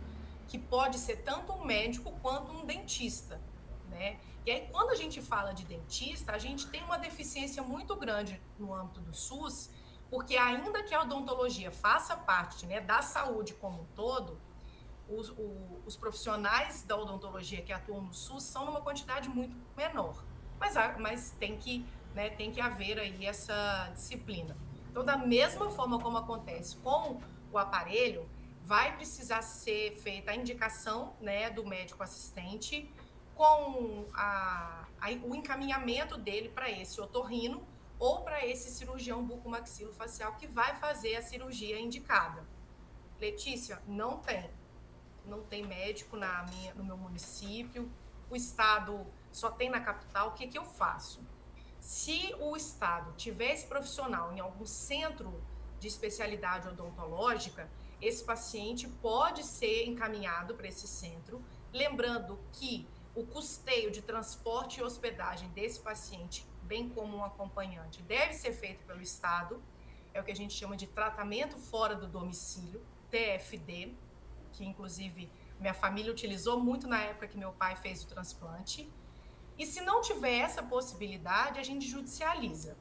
que pode ser tanto um médico quanto um dentista, né? E aí, quando a gente fala de dentista, a gente tem uma deficiência muito grande no âmbito do SUS, porque ainda que a odontologia faça parte, né, da saúde como um todo, os profissionais da odontologia que atuam no SUS são numa quantidade muito menor. Mas tem que haver aí essa disciplina. Então, da mesma forma como acontece com o aparelho, vai precisar ser feita a indicação, né, do médico assistente com o encaminhamento dele para esse otorrino ou para esse cirurgião bucomaxilofacial que vai fazer a cirurgia indicada. Letícia, não tem médico no meu município, o estado só tem na capital, o que eu faço? Se o estado tiver esse profissional em algum centro de especialidade odontológica, esse paciente pode ser encaminhado para esse centro, lembrando que o custeio de transporte e hospedagem desse paciente, bem como um acompanhante, deve ser feito pelo estado, é o que a gente chama de tratamento fora do domicílio, TFD, que inclusive minha família utilizou muito na época que meu pai fez o transplante. E se não tiver essa possibilidade, a gente judicializa.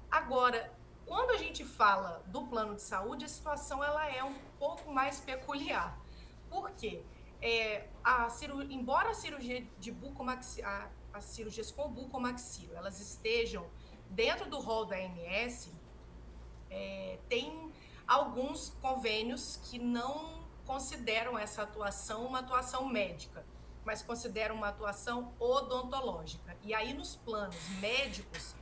Agora, quando a gente fala do plano de saúde, a situação ela é um pouco mais peculiar. Por quê? Embora a cirurgia as cirurgias com bucomaxilo, elas estejam dentro do rol da ANS, tem alguns convênios que não consideram essa atuação uma atuação médica, mas consideram uma atuação odontológica. E aí, nos planos médicos,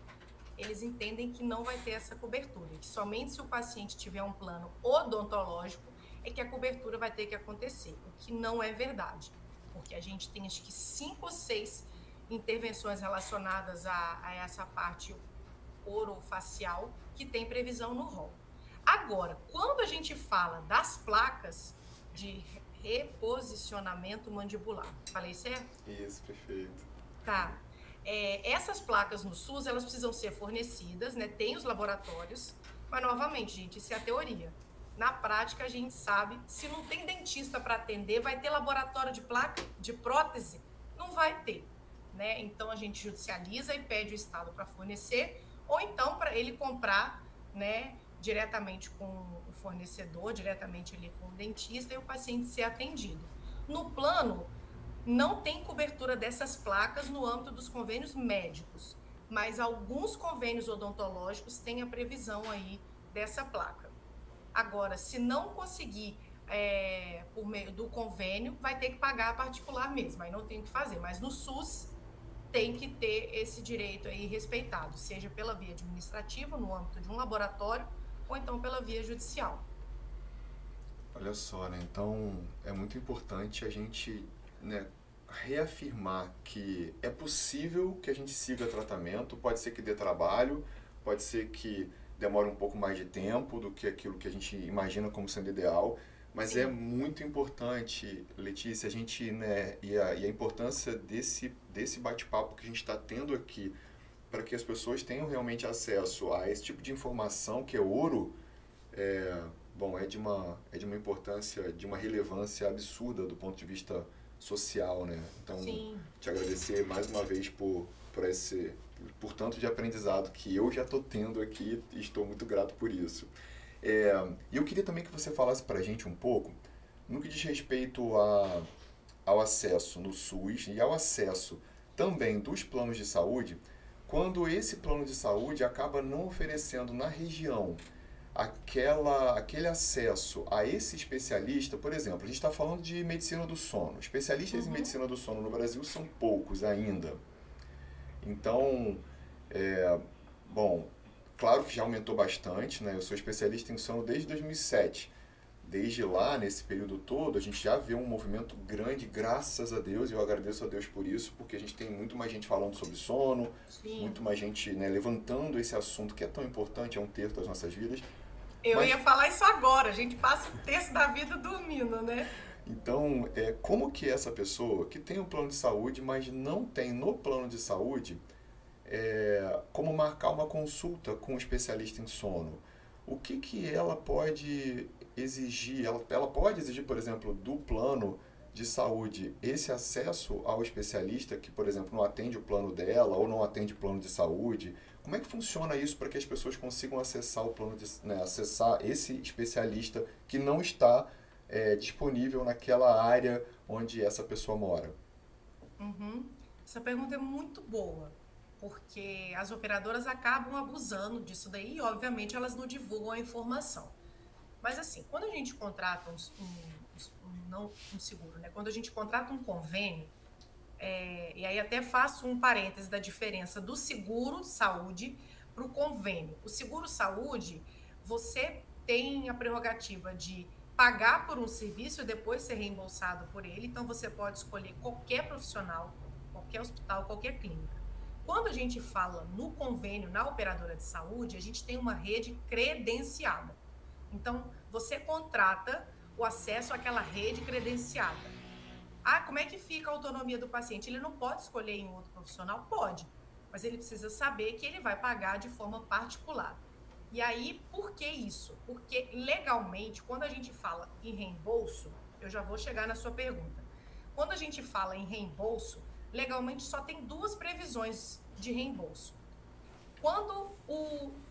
eles entendem que não vai ter essa cobertura, que somente se o paciente tiver um plano odontológico é que a cobertura vai ter que acontecer, o que não é verdade, porque a gente tem acho que 5 ou 6 intervenções relacionadas a essa parte orofacial que tem previsão no rol. Agora, quando a gente fala das placas de reposicionamento mandibular, falei certo? Isso, perfeito. Tá. Essas placas no SUS, elas precisam ser fornecidas, né? Tem os laboratórios, mas novamente, gente, isso é a teoria. Na prática, a gente sabe, se não tem dentista para atender, vai ter laboratório de placa, de prótese? Não vai ter, né? Então, a gente judicializa e pede o Estado para fornecer, ou então para ele comprar, né, diretamente com o fornecedor, diretamente ali com o dentista e o paciente ser atendido. No plano, não tem cobertura dessas placas no âmbito dos convênios médicos, mas alguns convênios odontológicos têm a previsão aí dessa placa. Agora, se não conseguir por meio do convênio, vai ter que pagar particular mesmo, aí não tem o que fazer. Mas no SUS tem que ter esse direito aí respeitado, seja pela via administrativa, no âmbito de um laboratório, ou então pela via judicial. Olha só, né? Então é muito importante a gente, né, reafirmar que é possível que a gente siga tratamento, pode ser que dê trabalho, pode ser que demore um pouco mais de tempo do que aquilo que a gente imagina como sendo ideal, mas Sim. é muito importante, Letícia, a gente, né, e a importância desse bate-papo que a gente está tendo aqui para que as pessoas tenham realmente acesso a esse tipo de informação que é ouro, é, bom, é de uma importância, de uma relevância absurda do ponto de vista social, né? Então, Sim. te agradecer mais uma vez por tanto de aprendizado que eu já estou tendo aqui e estou muito grato por isso. E eu queria também que você falasse para a gente um pouco no que diz respeito ao acesso no SUS e ao acesso também dos planos de saúde, quando esse plano de saúde acaba não oferecendo na região aquele acesso a esse especialista. Por exemplo, a gente está falando de medicina do sono. Especialistas em Uhum. medicina do sono no Brasil são poucos ainda. Então, é, bom, claro que já aumentou bastante, né? Eu sou especialista em sono desde 2007. Desde lá, nesse período todo, a gente já vê um movimento grande, graças a Deus, e eu agradeço a Deus por isso, porque a gente tem muito mais gente falando sobre sono, Sim. muito mais gente, né, levantando esse assunto que é tão importante, é um terço das nossas vidas. Eu Mas ia falar isso agora. A gente passa um terço da vida dormindo, né? então, como que essa pessoa que tem um plano de saúde, mas não tem no plano de saúde, como marcar uma consulta com um especialista em sono? O que que ela pode exigir? Ela pode exigir, por exemplo, do plano de saúde esse acesso ao especialista que, por exemplo, não atende o plano dela ou não atende o plano de saúde? Como é que funciona isso para que as pessoas consigam acessar o plano de, né, acessar esse especialista que não está disponível naquela área onde essa pessoa mora? Uhum. Essa pergunta é muito boa, porque as operadoras acabam abusando disso daí e, obviamente, elas não divulgam a informação. Mas, assim, quando a gente contrata não um seguro, né? Quando a gente contrata um convênio, e aí até faço um parêntese da diferença do seguro saúde para o convênio. O seguro saúde, você tem a prerrogativa de pagar por um serviço e depois ser reembolsado por ele. Então, você pode escolher qualquer profissional, qualquer hospital, qualquer clínica. Quando a gente fala no convênio, na operadora de saúde, a gente tem uma rede credenciada. Então, você contrata o acesso àquela rede credenciada. Ah, como é que fica a autonomia do paciente? Ele não pode escolher em outro profissional? Pode, mas ele precisa saber que ele vai pagar de forma particular. E aí, por que isso? Porque legalmente, quando a gente fala em reembolso, eu já vou chegar na sua pergunta. Quando a gente fala em reembolso, legalmente só tem duas previsões de reembolso. Quando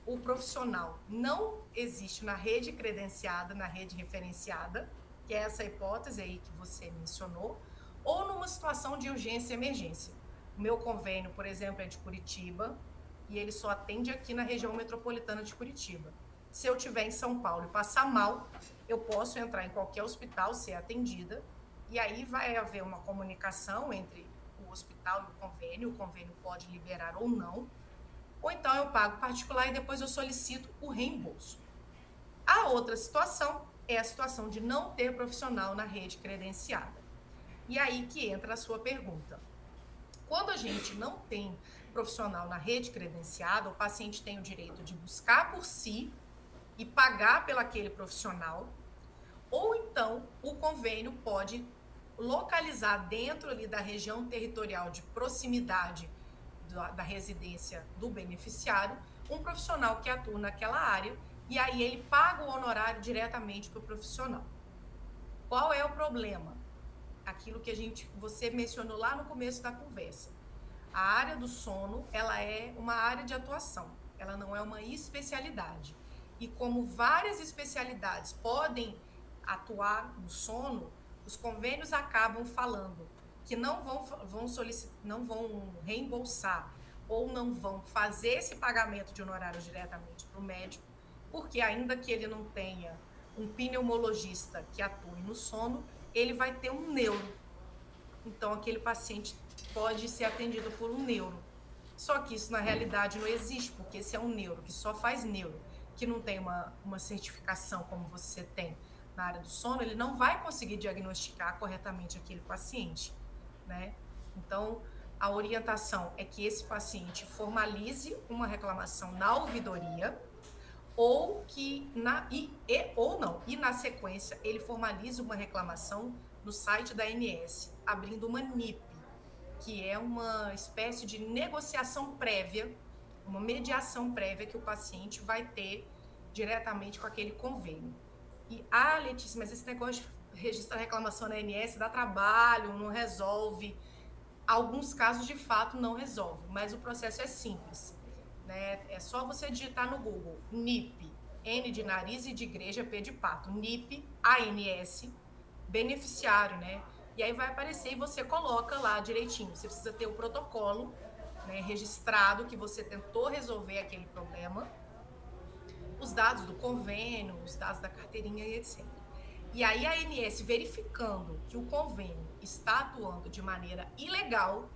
o profissional não existe na rede credenciada, na rede referenciada, que é essa hipótese aí que você mencionou, ou numa situação de urgência e emergência. O meu convênio, por exemplo, é de Curitiba e ele só atende aqui na região metropolitana de Curitiba. Se eu estiver em São Paulo e passar mal, eu posso entrar em qualquer hospital, ser atendida, e aí vai haver uma comunicação entre o hospital e o convênio pode liberar ou não, ou então eu pago particular e depois eu solicito o reembolso. A outra situação é a situação de não ter profissional na rede credenciada. E aí que entra a sua pergunta. Quando a gente não tem profissional na rede credenciada, o paciente tem o direito de buscar por si e pagar pelo aquele profissional, ou então o convênio pode localizar dentro ali da região territorial de proximidade da residência do beneficiário um profissional que atua naquela área e aí ele paga o honorário diretamente para o profissional. Qual é o problema? Aquilo que você mencionou lá no começo da conversa. A área do sono, ela é uma área de atuação, ela não é uma especialidade. E como várias especialidades podem atuar no sono, os convênios acabam falando que não vão reembolsar ou não vão fazer esse pagamento de honorários diretamente para o médico, porque ainda que ele não tenha um pneumologista que atue no sono, ele vai ter um neuro. Então, aquele paciente pode ser atendido por um neuro. Só que isso, na realidade, não existe, porque esse é um neuro, que só faz neuro, que não tem uma certificação como você tem na área do sono, ele não vai conseguir diagnosticar corretamente aquele paciente, né? Então, a orientação é que esse paciente formalize uma reclamação na ouvidoria, ou que na sequência ele formalize uma reclamação no site da ANS, abrindo uma NIP, que é uma espécie de negociação prévia, uma mediação prévia que o paciente vai ter diretamente com aquele convênio. E, Letícia, mas esse negócio de registrar reclamação na ANS dá trabalho, não resolve. Alguns casos, de fato, não resolve, mas o processo é simples, né? É só você digitar no Google NIP, N de nariz e de igreja, P de pato, NIP, ANS, beneficiário, né? E aí vai aparecer e você coloca lá direitinho. Você precisa ter o protocolo, né, registrado que você tentou resolver aquele problema, os dados do convênio, os dados da carteirinha e etc. E aí a ANS, verificando que o convênio está atuando de maneira ilegal,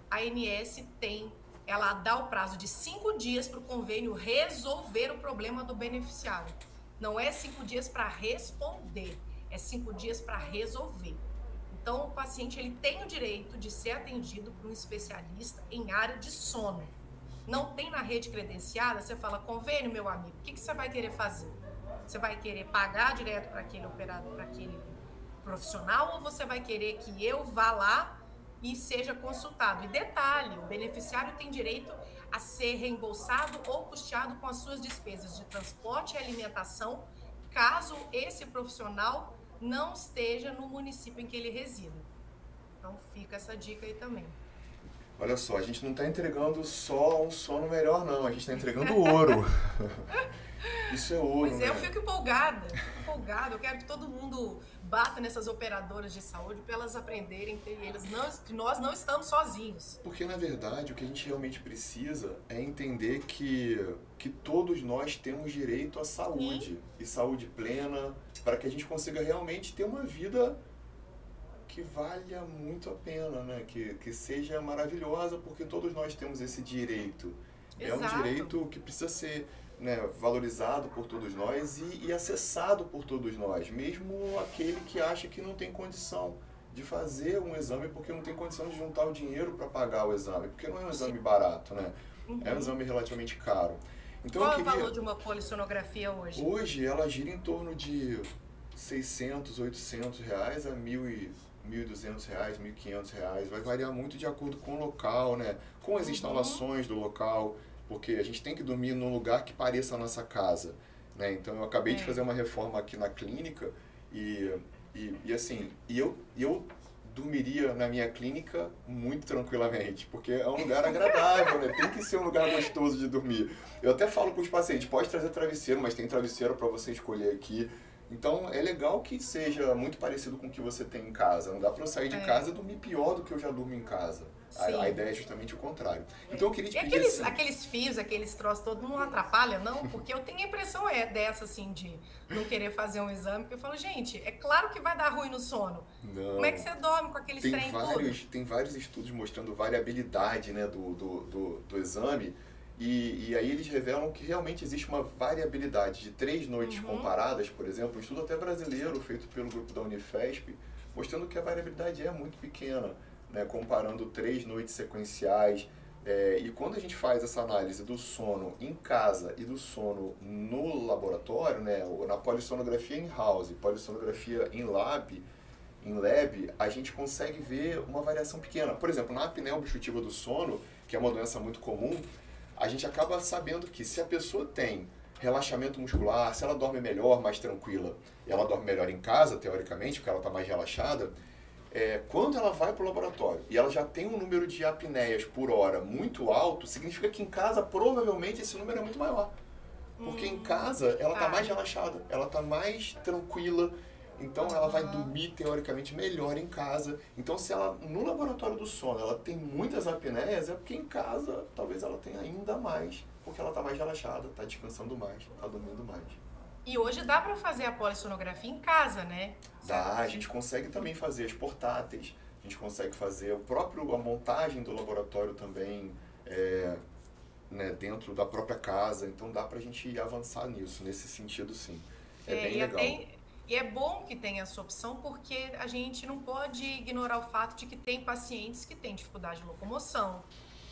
a ANS ela dá o prazo de 5 dias para o convênio resolver o problema do beneficiário. Não é 5 dias para responder, é 5 dias para resolver. Então, o paciente ele tem o direito de ser atendido por um especialista em área de sono. Não tem na rede credenciada, você fala, convênio, meu amigo, o que você vai querer fazer? Você vai querer pagar direto para aquele operador, para aquele profissional, ou você vai querer que eu vá lá e seja consultado? E detalhe, o beneficiário tem direito a ser reembolsado ou custeado com as suas despesas de transporte e alimentação, caso esse profissional não esteja no município em que ele resida. Então fica essa dica aí também. Olha só, a gente não está entregando só um sono melhor, não. A gente está entregando ouro. Isso é ouro, Pois é, né? Eu fico empolgada. Eu quero que todo mundo bata nessas operadoras de saúde para elas aprenderem que nós não estamos sozinhos. Porque, na verdade, o que a gente realmente precisa é entender que todos nós temos direito à saúde. Sim. E saúde plena, para que a gente consiga realmente ter uma vida que valha muito a pena, né? Que seja maravilhosa, porque todos nós temos esse direito. Exato. É um direito que precisa ser, né, valorizado por todos nós e acessado por todos nós, mesmo aquele que acha que não tem condição de fazer um exame porque não tem condição de juntar o dinheiro para pagar o exame, porque não é um exame barato, né? Uhum. É um exame relativamente caro. Então, qual é o valor de uma polissonografia hoje? Hoje ela gira em torno de 600, 800 reais a 1.200 reais, 1.500 reais, vai variar muito de acordo com o local, né? Com as instalações do local, porque a gente tem que dormir num lugar que pareça a nossa casa, né? Então eu acabei de fazer uma reforma aqui na clínica e eu dormiria na minha clínica muito tranquilamente, porque é um lugar agradável, né? Tem que ser um lugar gostoso de dormir. Eu até falo para os pacientes, pode trazer travesseiro, mas tem travesseiro para você escolher aqui. Então é legal que seja muito parecido com o que você tem em casa. Não dá para eu sair de casa e dormir pior do que eu já durmo em casa. A ideia é justamente o contrário. Então eu queria te pedir assim, aqueles fios, aqueles troços todos não atrapalham, não? Porque eu tenho a impressão dessa, assim, de não querer fazer um exame, porque eu falo, gente, é claro que vai dar ruim no sono. Não. Como é que você dorme com aqueles trem tudo? Tem vários estudos mostrando variabilidade, né, do exame. E aí eles revelam que realmente existe uma variabilidade de 3 noites comparadas, por exemplo, um estudo até brasileiro feito pelo grupo da Unifesp, mostrando que a variabilidade é muito pequena, né, comparando 3 noites sequenciais. E quando a gente faz essa análise do sono em casa e do sono no laboratório, né, na polissonografia in-house, polissonografia em lab, a gente consegue ver uma variação pequena. Por exemplo, na apneia obstrutiva do sono, que é uma doença muito comum, a gente acaba sabendo que se a pessoa tem relaxamento muscular, se ela dorme melhor, mais tranquila, e ela dorme melhor em casa, teoricamente, porque ela está mais relaxada, quando ela vai para o laboratório e ela já tem um número de apneias por hora muito alto, significa que em casa provavelmente esse número é muito maior. Porque em casa ela está mais relaxada, ela está mais tranquila, então ela vai dormir teoricamente melhor em casa. Então se ela, no laboratório do sono, ela tem muitas apneias, é porque em casa talvez ela tenha ainda mais, porque ela está mais relaxada, está descansando mais, está dormindo mais. E hoje dá para fazer a polissonografia em casa, né? Dá, a gente consegue também fazer as portáteis, a gente consegue fazer a montagem do laboratório também, né, dentro da própria casa, então dá pra gente avançar nisso, nesse sentido sim. É bem legal. E é bom que tenha essa opção, porque a gente não pode ignorar o fato de que tem pacientes que têm dificuldade de locomoção,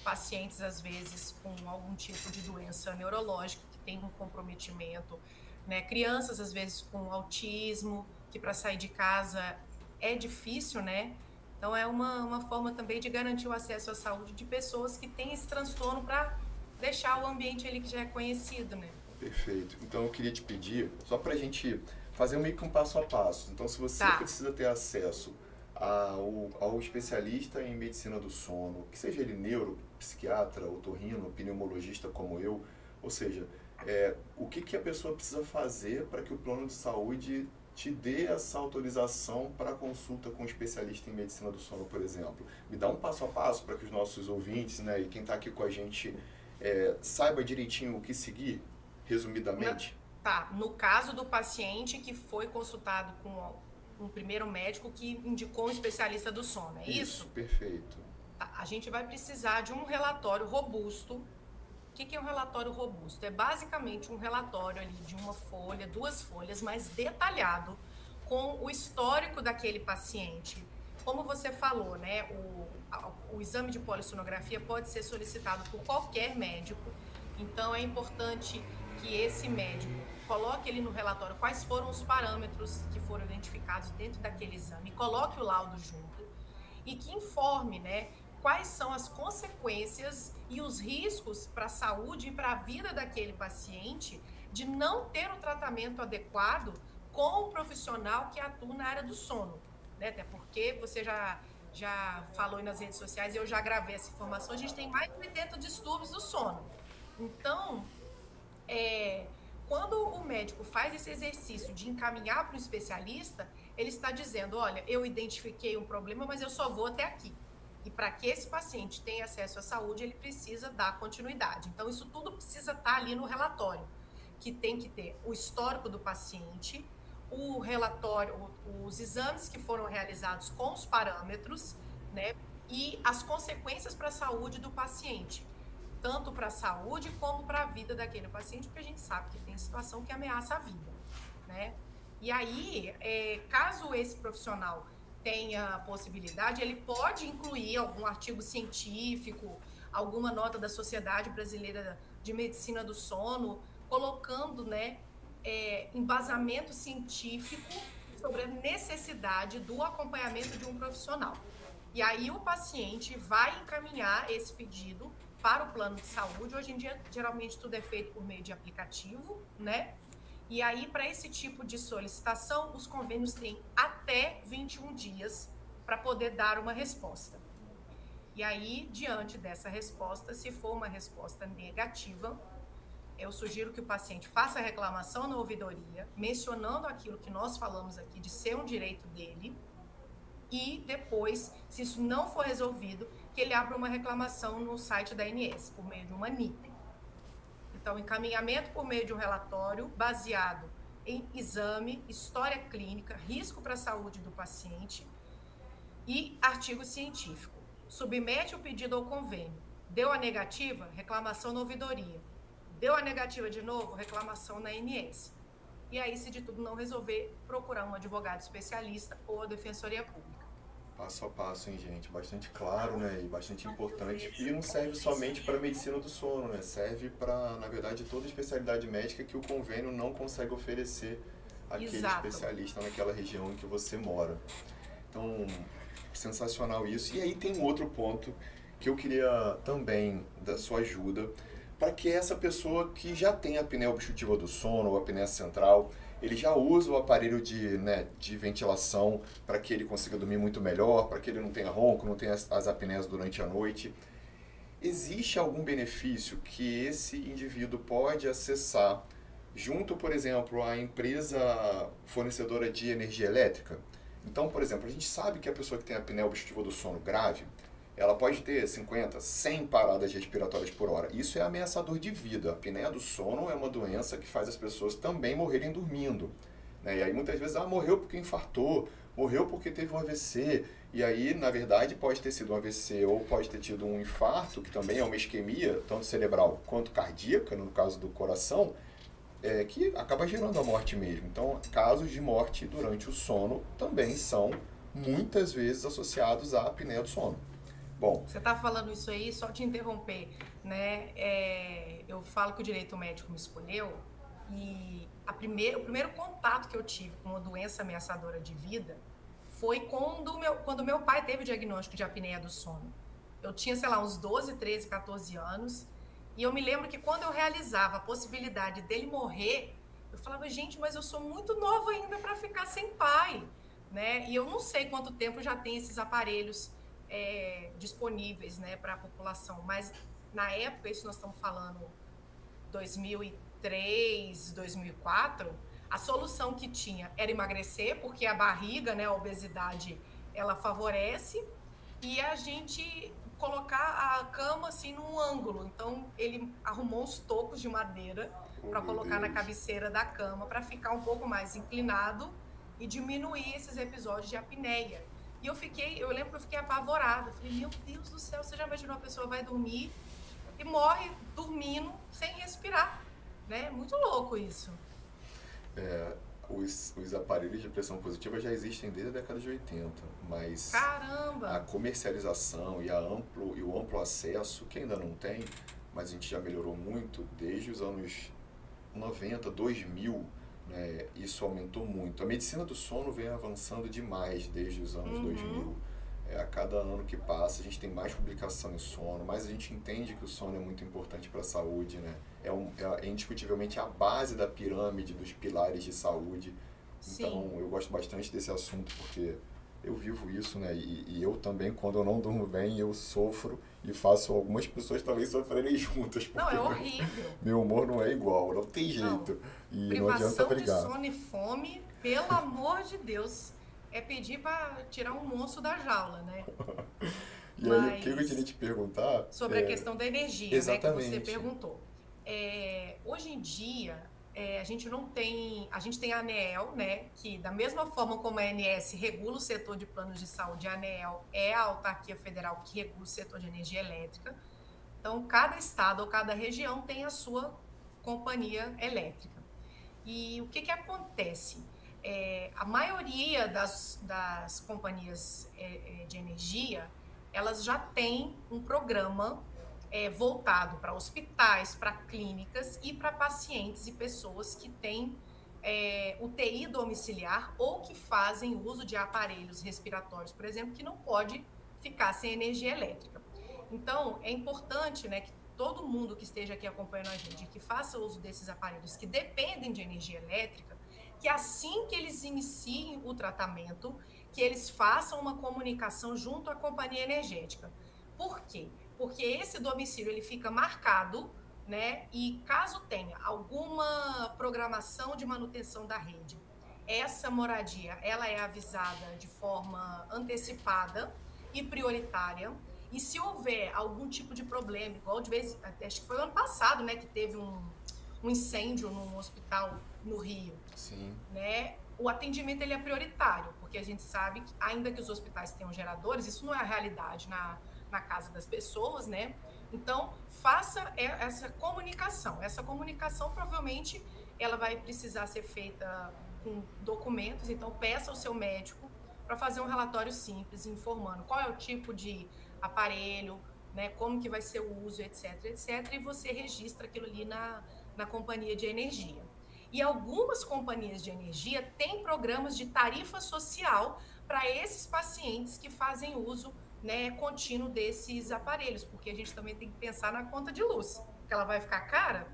pacientes, às vezes, com algum tipo de doença neurológica, que tem um comprometimento, né? Crianças, às vezes, com autismo, que para sair de casa é difícil, né? Então, é uma forma também de garantir o acesso à saúde de pessoas que têm esse transtorno para deixar o ambiente ali que já é conhecido, né? Perfeito. Então eu queria te pedir, só para a gente fazer meio que um passo a passo. Então, se você Tá. precisa ter acesso ao especialista em medicina do sono, que seja ele neuro, psiquiatra, otorrino, pneumologista como eu, ou seja, o que a pessoa precisa fazer para que o plano de saúde te dê essa autorização para consulta com um especialista em medicina do sono, por exemplo? Me dá um passo a passo para que os nossos ouvintes, né, e quem está aqui com a gente saiba direitinho o que seguir, resumidamente. Tá, no caso do paciente que foi consultado com um primeiro médico que indicou um especialista do sono, é Isso, isso? perfeito. Tá, a gente vai precisar de um relatório robusto. O que é um relatório robusto? É basicamente um relatório ali de uma folha, 2 folhas, mais detalhado, com o histórico daquele paciente. Como você falou, né, o exame de polissonografia pode ser solicitado por qualquer médico, então é importante que esse médico coloque ele no relatório quais foram os parâmetros que foram identificados dentro daquele exame, coloque o laudo junto e que informe, né, quais são as consequências e os riscos para a saúde e para a vida daquele paciente de não ter o tratamento adequado com o profissional que atua na área do sono, né? Até porque você já falou aí nas redes sociais e eu já gravei essa informação, a gente tem mais de 80 distúrbios do sono. Então, quando o médico faz esse exercício de encaminhar para o especialista, ele está dizendo, olha, eu identifiquei um problema, mas eu só vou até aqui. E para que esse paciente tenha acesso à saúde, ele precisa dar continuidade. Então, isso tudo precisa estar ali no relatório, que tem que ter o histórico do paciente, o relatório, os exames que foram realizados com os parâmetros, né? E as consequências para a saúde do paciente, tanto para a saúde como para a vida daquele paciente, porque a gente sabe que tem situação que ameaça a vida, né? E aí, caso esse profissional tenha possibilidade, ele pode incluir algum artigo científico, alguma nota da Sociedade Brasileira de Medicina do Sono, colocando, né, embasamento científico sobre a necessidade do acompanhamento de um profissional. E aí o paciente vai encaminhar esse pedido para o plano de saúde. Hoje em dia, geralmente, tudo é feito por meio de aplicativo, né? E aí, para esse tipo de solicitação, os convênios têm até 21 dias para poder dar uma resposta. E aí, diante dessa resposta, se for uma resposta negativa, eu sugiro que o paciente faça a reclamação na ouvidoria, mencionando aquilo que nós falamos aqui de ser um direito dele, e depois, se isso não for resolvido, que ele abra uma reclamação no site da ANS, por meio de uma NIT. Então, encaminhamento por meio de um relatório baseado em exame, história clínica, risco para a saúde do paciente e artigo científico. Submete o pedido ao convênio. Deu a negativa? Reclamação na ouvidoria. Deu a negativa de novo? Reclamação na ANS. E aí, se de tudo não resolver, procurar um advogado especialista ou a Defensoria Pública. Passo a passo, hein, gente? Bastante claro, né? E bastante importante. E não serve somente para a medicina do sono, né? Serve para, na verdade, toda especialidade médica que o convênio não consegue oferecer àquele especialista naquela região em que você mora. Então, sensacional isso. E aí tem um outro ponto que eu queria também da sua ajuda, para que essa pessoa que já tem a apneia obstrutiva do sono ou a apneia central, ele já usa o aparelho de ventilação para que ele consiga dormir muito melhor, para que ele não tenha ronco, não tenha as apneias durante a noite. Existe algum benefício que esse indivíduo pode acessar junto, por exemplo, à empresa fornecedora de energia elétrica? Então, por exemplo, a gente sabe que a pessoa que tem apneia obstrutiva do sono grave, ela pode ter 50, 100 paradas respiratórias por hora. Isso é ameaçador de vida. A apneia do sono é uma doença que faz as pessoas também morrerem dormindo, né? E aí muitas vezes, morreu porque infartou, morreu porque teve um AVC. E aí, na verdade, pode ter sido um AVC ou pode ter tido um infarto, que também é uma isquemia, tanto cerebral quanto cardíaca, no caso do coração, que acaba gerando a morte mesmo. Então, casos de morte durante o sono também são muitas vezes associados à apneia do sono. Bom, você está falando isso aí, só te interromper, né? Eu falo que o direito médico me escolheu e o primeiro contato que eu tive com uma doença ameaçadora de vida foi quando meu pai teve o diagnóstico de apneia do sono. Eu tinha, sei lá, uns 12, 13, 14 anos. E eu me lembro que quando eu realizava a possibilidade dele morrer, eu falava, gente, mas eu sou muito nova ainda para ficar sem pai, né? E eu não sei quanto tempo já tem esses aparelhos disponíveis, né, para a população. Mas na época, isso nós estamos falando 2003, 2004, a solução que tinha era emagrecer, porque a barriga, né, a obesidade, ela favorece, e a gente colocar a cama assim num ângulo. Então ele arrumou uns tocos de madeira para colocar na cabeceira da cama para ficar um pouco mais inclinado e diminuir esses episódios de apneia. E eu lembro que eu fiquei apavorada. Eu falei, meu Deus do céu, você já imaginou a pessoa vai dormir e morre dormindo sem respirar, né? Muito louco isso. Os aparelhos de pressão positiva já existem desde a década de 80, mas Caramba! a comercialização e o amplo acesso, que ainda não tem, mas a gente já melhorou muito desde os anos 90, 2000, né? Isso aumentou muito. A medicina do sono vem avançando demais desde os anos 2000. A cada ano que passa, a gente tem mais publicação em sono, mas a gente entende que o sono é muito importante para a saúde, né? É indiscutivelmente a base da pirâmide, dos pilares de saúde. Sim. Então, eu gosto bastante desse assunto, porque eu vivo isso, né? E eu também, quando eu não durmo bem, eu sofro e faço algumas pessoas também sofrerem juntas. Porque Não, é horrível. Meu humor não é igual, não tem jeito. Não. E não adianta Privação brigar. de sono e fome, pelo amor de Deus, é pedir para tirar um monstro da jaula, né? E aí, o que eu queria te perguntar... Sobre a questão da energia, exatamente, né, que você perguntou. Hoje em dia, a gente não tem... A gente tem a ANEEL, né, que da mesma forma como a ANS regula o setor de planos de saúde, a ANEEL é a autarquia federal que regula o setor de energia elétrica. Então, cada estado ou cada região tem a sua companhia elétrica. E o que acontece? A maioria das companhias de energia, elas já têm um programa voltado para hospitais, para clínicas e para pacientes e pessoas que têm UTI domiciliar ou que fazem uso de aparelhos respiratórios, por exemplo, que não pode ficar sem energia elétrica. Então, é importante, né, que todo mundo que esteja aqui acompanhando a gente, que faça uso desses aparelhos que dependem de energia elétrica, que assim que eles iniciem o tratamento, que eles façam uma comunicação junto à companhia energética. Por quê? Porque esse domicílio ele fica marcado, né? E caso tenha alguma programação de manutenção da rede, essa moradia ela é avisada de forma antecipada e prioritária. E se houver algum tipo de problema, igual de vez, acho que foi ano passado, né, que teve um incêndio num hospital no Rio, sim, né? O atendimento ele é prioritário, porque a gente sabe que, ainda que os hospitais tenham geradores, isso não é a realidade na casa das pessoas, né? Então, faça essa comunicação. Essa comunicação, provavelmente, ela vai precisar ser feita com documentos, então peça ao seu médico para fazer um relatório simples, informando qual é o tipo de aparelho, né, como que vai ser o uso, etc, etc, e você registra aquilo ali na companhia de energia. E algumas companhias de energia têm programas de tarifa social para esses pacientes que fazem uso, né, contínuo desses aparelhos, porque a gente também tem que pensar na conta de luz, que ela vai ficar cara,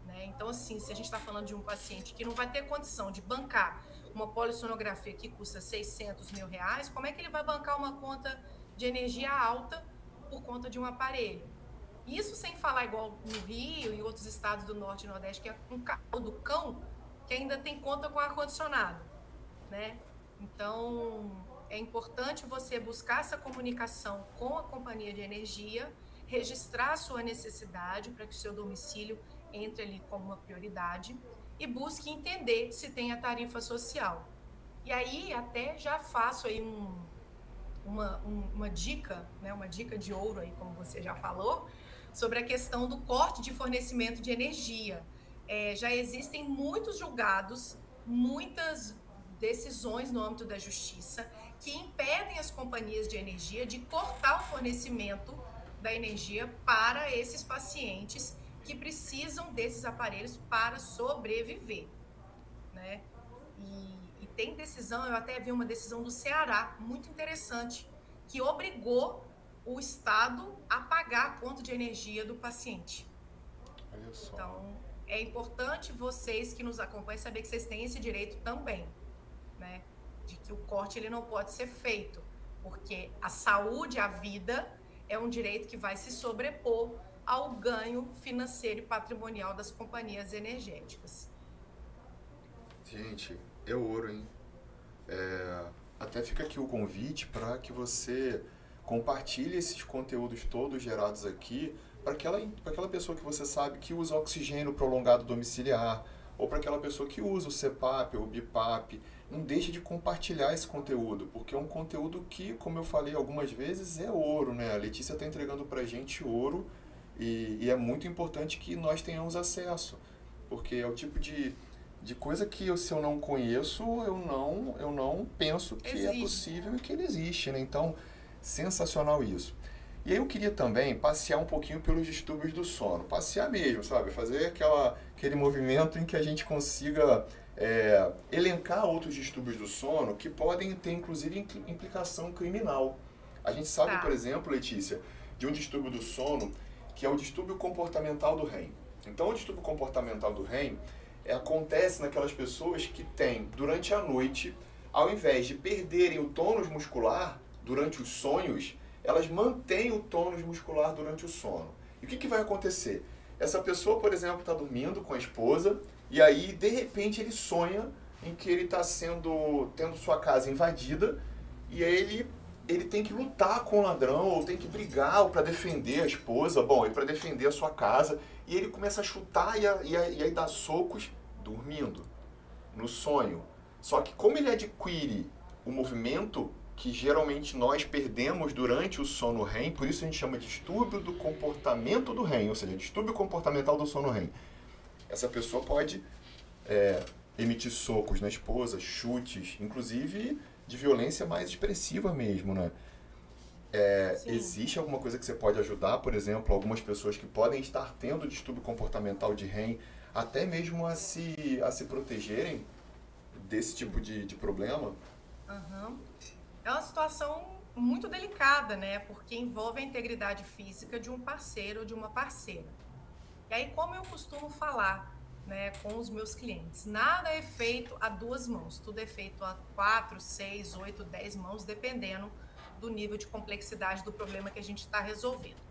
né? Então, assim, se a gente está falando de um paciente que não vai ter condição de bancar uma polissonografia que custa R$600 mil, como é que ele vai bancar uma conta de energia alta por conta de um aparelho? Isso sem falar igual no Rio e outros estados do Norte e Nordeste, que é um carro do cão que ainda tem conta com ar-condicionado, né? Então, é importante você buscar essa comunicação com a companhia de energia, registrar a sua necessidade para que o seu domicílio entre ali como uma prioridade e busque entender se tem a tarifa social. E aí até já faço aí uma dica, né, uma dica de ouro aí, como você já falou, sobre a questão do corte de fornecimento de energia. Já existem muitos julgados, muitas decisões no âmbito da justiça que impedem as companhias de energia de cortar o fornecimento da energia para esses pacientes que precisam desses aparelhos para sobreviver, né? E tem decisão, eu até vi uma decisão do Ceará, muito interessante, que obrigou o Estado a pagar a conta de energia do paciente. Olha só. Então, é importante vocês que nos acompanham saber que vocês têm esse direito também, né? De que o corte ele não pode ser feito, porque a saúde, a vida, é um direito que vai se sobrepor ao ganho financeiro e patrimonial das companhias energéticas. Gente, é ouro, hein? Até fica aqui o convite para que você compartilhe esses conteúdos todos gerados aqui para aquela pessoa que você sabe que usa oxigênio prolongado domiciliar, ou para aquela pessoa que usa o CPAP ou o BIPAP. Não deixe de compartilhar esse conteúdo, porque é um conteúdo que, como eu falei algumas vezes, é ouro, né? A Letícia está entregando para a gente ouro e é muito importante que nós tenhamos acesso, porque é o tipo de coisa que se eu não conheço, eu não penso que é possível e que ele existe, né? Então, sensacional isso. E aí eu queria também passear um pouquinho pelos distúrbios do sono. Passear mesmo, sabe? Fazer aquele movimento em que a gente consiga elencar outros distúrbios do sono que podem ter, inclusive, implicação criminal. A gente sabe, por exemplo, Letícia, de um distúrbio do sono que é o distúrbio comportamental do REM. Então, o distúrbio comportamental do REM acontece naquelas pessoas que têm, durante a noite, ao invés de perderem o tônus muscular durante os sonhos, elas mantêm o tônus muscular durante o sono. E o que vai acontecer? Essa pessoa, por exemplo, está dormindo com a esposa e aí, de repente, ele sonha em que ele está tendo sua casa invadida e aí ele tem que lutar com o ladrão ou tem que brigar para defender a esposa, e para defender a sua casa. E ele começa a chutar e aí dá socos dormindo, no sonho. Só que como ele adquire o movimento que geralmente nós perdemos durante o sono REM, por isso a gente chama de distúrbio do comportamento do REM, ou seja, distúrbio comportamental do sono REM. Essa pessoa pode emitir socos na esposa, chutes, inclusive de violência mais expressiva mesmo, né? Existe alguma coisa que você pode ajudar, por exemplo, algumas pessoas que podem estar tendo distúrbio comportamental de REM, até mesmo a se protegerem desse tipo de problema? Uhum. É uma situação muito delicada, né? Porque envolve a integridade física de um parceiro ou de uma parceira. E aí, como eu costumo falar, né, com os meus clientes, nada é feito a duas mãos, tudo é feito a 4, 6, 8, 10 mãos, dependendo do nível de complexidade do problema que a gente está resolvendo.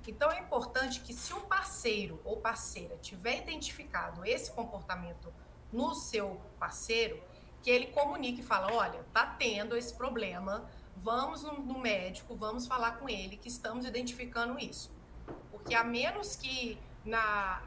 Então, é importante que se o parceiro ou parceira tiver identificado esse comportamento no seu parceiro, que ele comunique e fala, olha, tá tendo esse problema, vamos no médico, vamos falar com ele que estamos identificando isso. Porque a menos que lá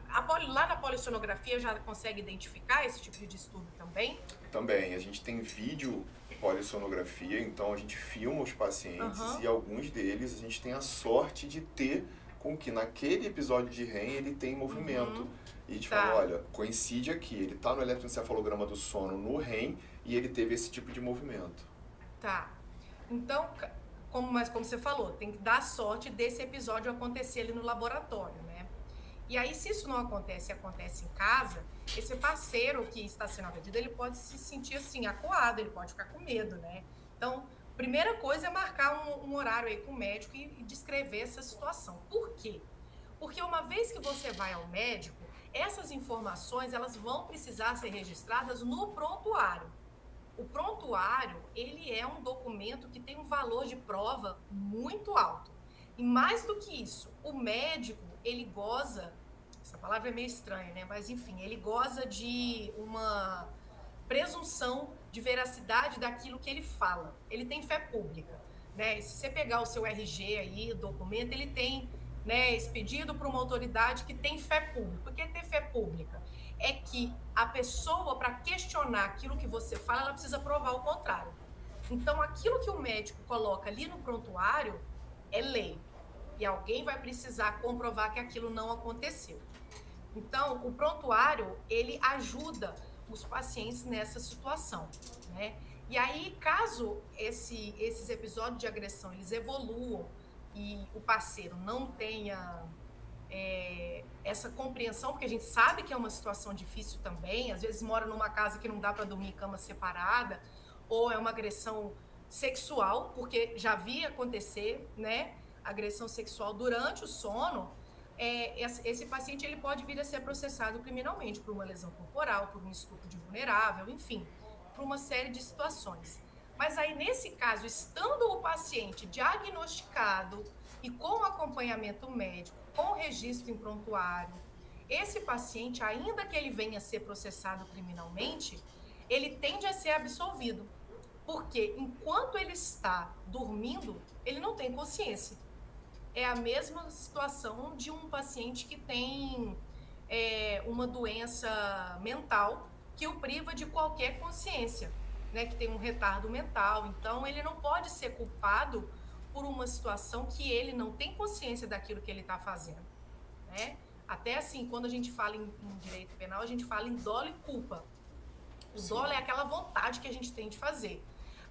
na polissonografia já consegue identificar esse tipo de distúrbio também? Também, a gente tem vídeo polissonografia, então a gente filma os pacientes e alguns deles a gente tem a sorte de ter com que naquele episódio de REM ele tem movimento. E a gente fala, olha, coincide aqui, ele está no eletroencefalograma do sono no REM e ele teve esse tipo de movimento. Tá. Então, como você falou, tem que dar sorte desse episódio acontecer ali no laboratório, né? E aí, se isso não acontece e acontece em casa, esse parceiro que está sendo agredido, ele pode se sentir assim, acuado, ele pode ficar com medo, né? Então, primeira coisa é marcar um horário aí com o médico e descrever essa situação. Por quê? Porque uma vez que você vai ao médico, essas informações, elas vão precisar ser registradas no prontuário. O prontuário, ele é um documento que tem um valor de prova muito alto. E mais do que isso, o médico, ele goza, essa palavra é meio estranha, né? Mas enfim, ele goza de uma presunção de veracidade daquilo que ele fala. Ele tem fé pública, né? Se você pegar o seu RG aí, o documento, ele tem, né, expedido para uma autoridade que tem fé pública. O que é ter fé pública? É que a pessoa, para questionar aquilo que você fala, ela precisa provar o contrário. Então, aquilo que o médico coloca ali no prontuário é lei. E alguém vai precisar comprovar que aquilo não aconteceu. Então, o prontuário, ele ajuda os pacientes nessa situação, né? E aí, caso esses episódios de agressão, eles evoluam e o parceiro não tenha essa compreensão, porque a gente sabe que é uma situação difícil também, às vezes mora numa casa que não dá para dormir em cama separada, ou é uma agressão sexual, porque já vi acontecer, né, agressão sexual durante o sono, esse paciente ele pode vir a ser processado criminalmente por uma lesão corporal, por um estupro de vulnerável, enfim, por uma série de situações. Mas aí, nesse caso, estando o paciente diagnosticado e com acompanhamento médico, com registro em prontuário, esse paciente, ainda que ele venha a ser processado criminalmente, ele tende a ser absolvido. Porque enquanto ele está dormindo, ele não tem consciência. É a mesma situação de um paciente que tem uma doença mental que o priva de qualquer consciência, né? Que tem um retardo mental. Então, ele não pode ser culpado por uma situação que ele não tem consciência daquilo que ele está fazendo, né? Até assim, quando a gente fala em direito penal, a gente fala em dolo e culpa. O dolo é aquela vontade que a gente tem de fazer.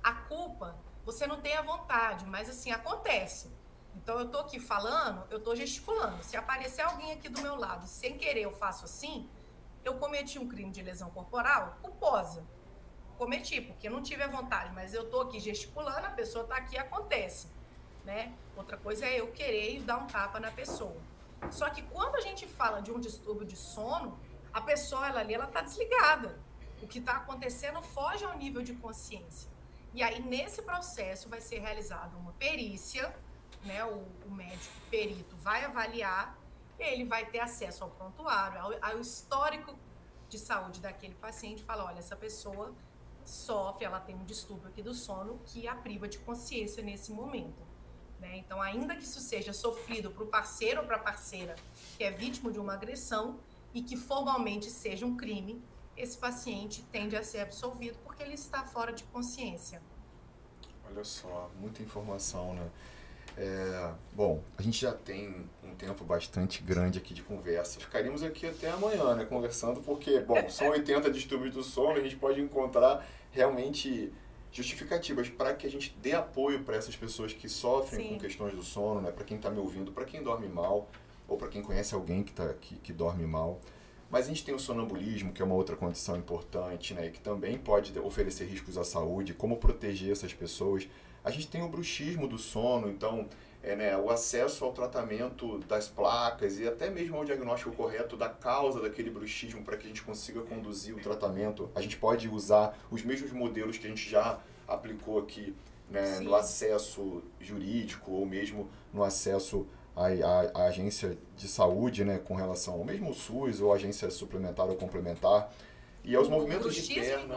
A culpa, você não tem a vontade, mas assim, acontece. Então, eu tô aqui falando, eu tô gesticulando. Se aparecer alguém aqui do meu lado, sem querer eu faço assim, eu cometi um crime de lesão corporal culposa. Cometi, porque eu não tive a vontade, mas eu tô aqui gesticulando, a pessoa tá aqui, acontece, né? Outra coisa é eu querer dar um tapa na pessoa. Só que quando a gente fala de um distúrbio de sono, a pessoa, ela tá desligada. O que tá acontecendo foge ao nível de consciência. E aí, nesse processo, vai ser realizada uma perícia, né? O médico perito vai avaliar, ele vai ter acesso ao prontuário, ao histórico de saúde daquele paciente, fala, olha, essa pessoa sofre, ela tem um distúrbio aqui do sono que a priva de consciência nesse momento, né? Então, ainda que isso seja sofrido para o parceiro ou para a parceira que é vítima de uma agressão e que formalmente seja um crime, esse paciente tende a ser absolvido porque ele está fora de consciência. Olha só, muita informação, né? Bom, a gente já tem um tempo bastante grande aqui de conversa. Ficaríamos aqui até amanhã, né, conversando, porque, bom, são 80 distúrbios do sono, a gente pode encontrar realmente justificativas para que a gente dê apoio para essas pessoas que sofrem com questões do sono, né, para quem está me ouvindo, para quem dorme mal, ou para quem conhece alguém que dorme mal. Mas a gente tem o sonambulismo, que é uma outra condição importante, né, que também pode oferecer riscos à saúde, como proteger essas pessoas. A gente tem o bruxismo do sono, então, o acesso ao tratamento das placas e até mesmo ao diagnóstico correto da causa daquele bruxismo para que a gente consiga conduzir o tratamento. A gente pode usar os mesmos modelos que a gente já aplicou aqui, né, no acesso jurídico ou mesmo no acesso à agência de saúde, né, com relação ao mesmo SUS ou agência suplementar ou complementar. E aos movimentos de perna.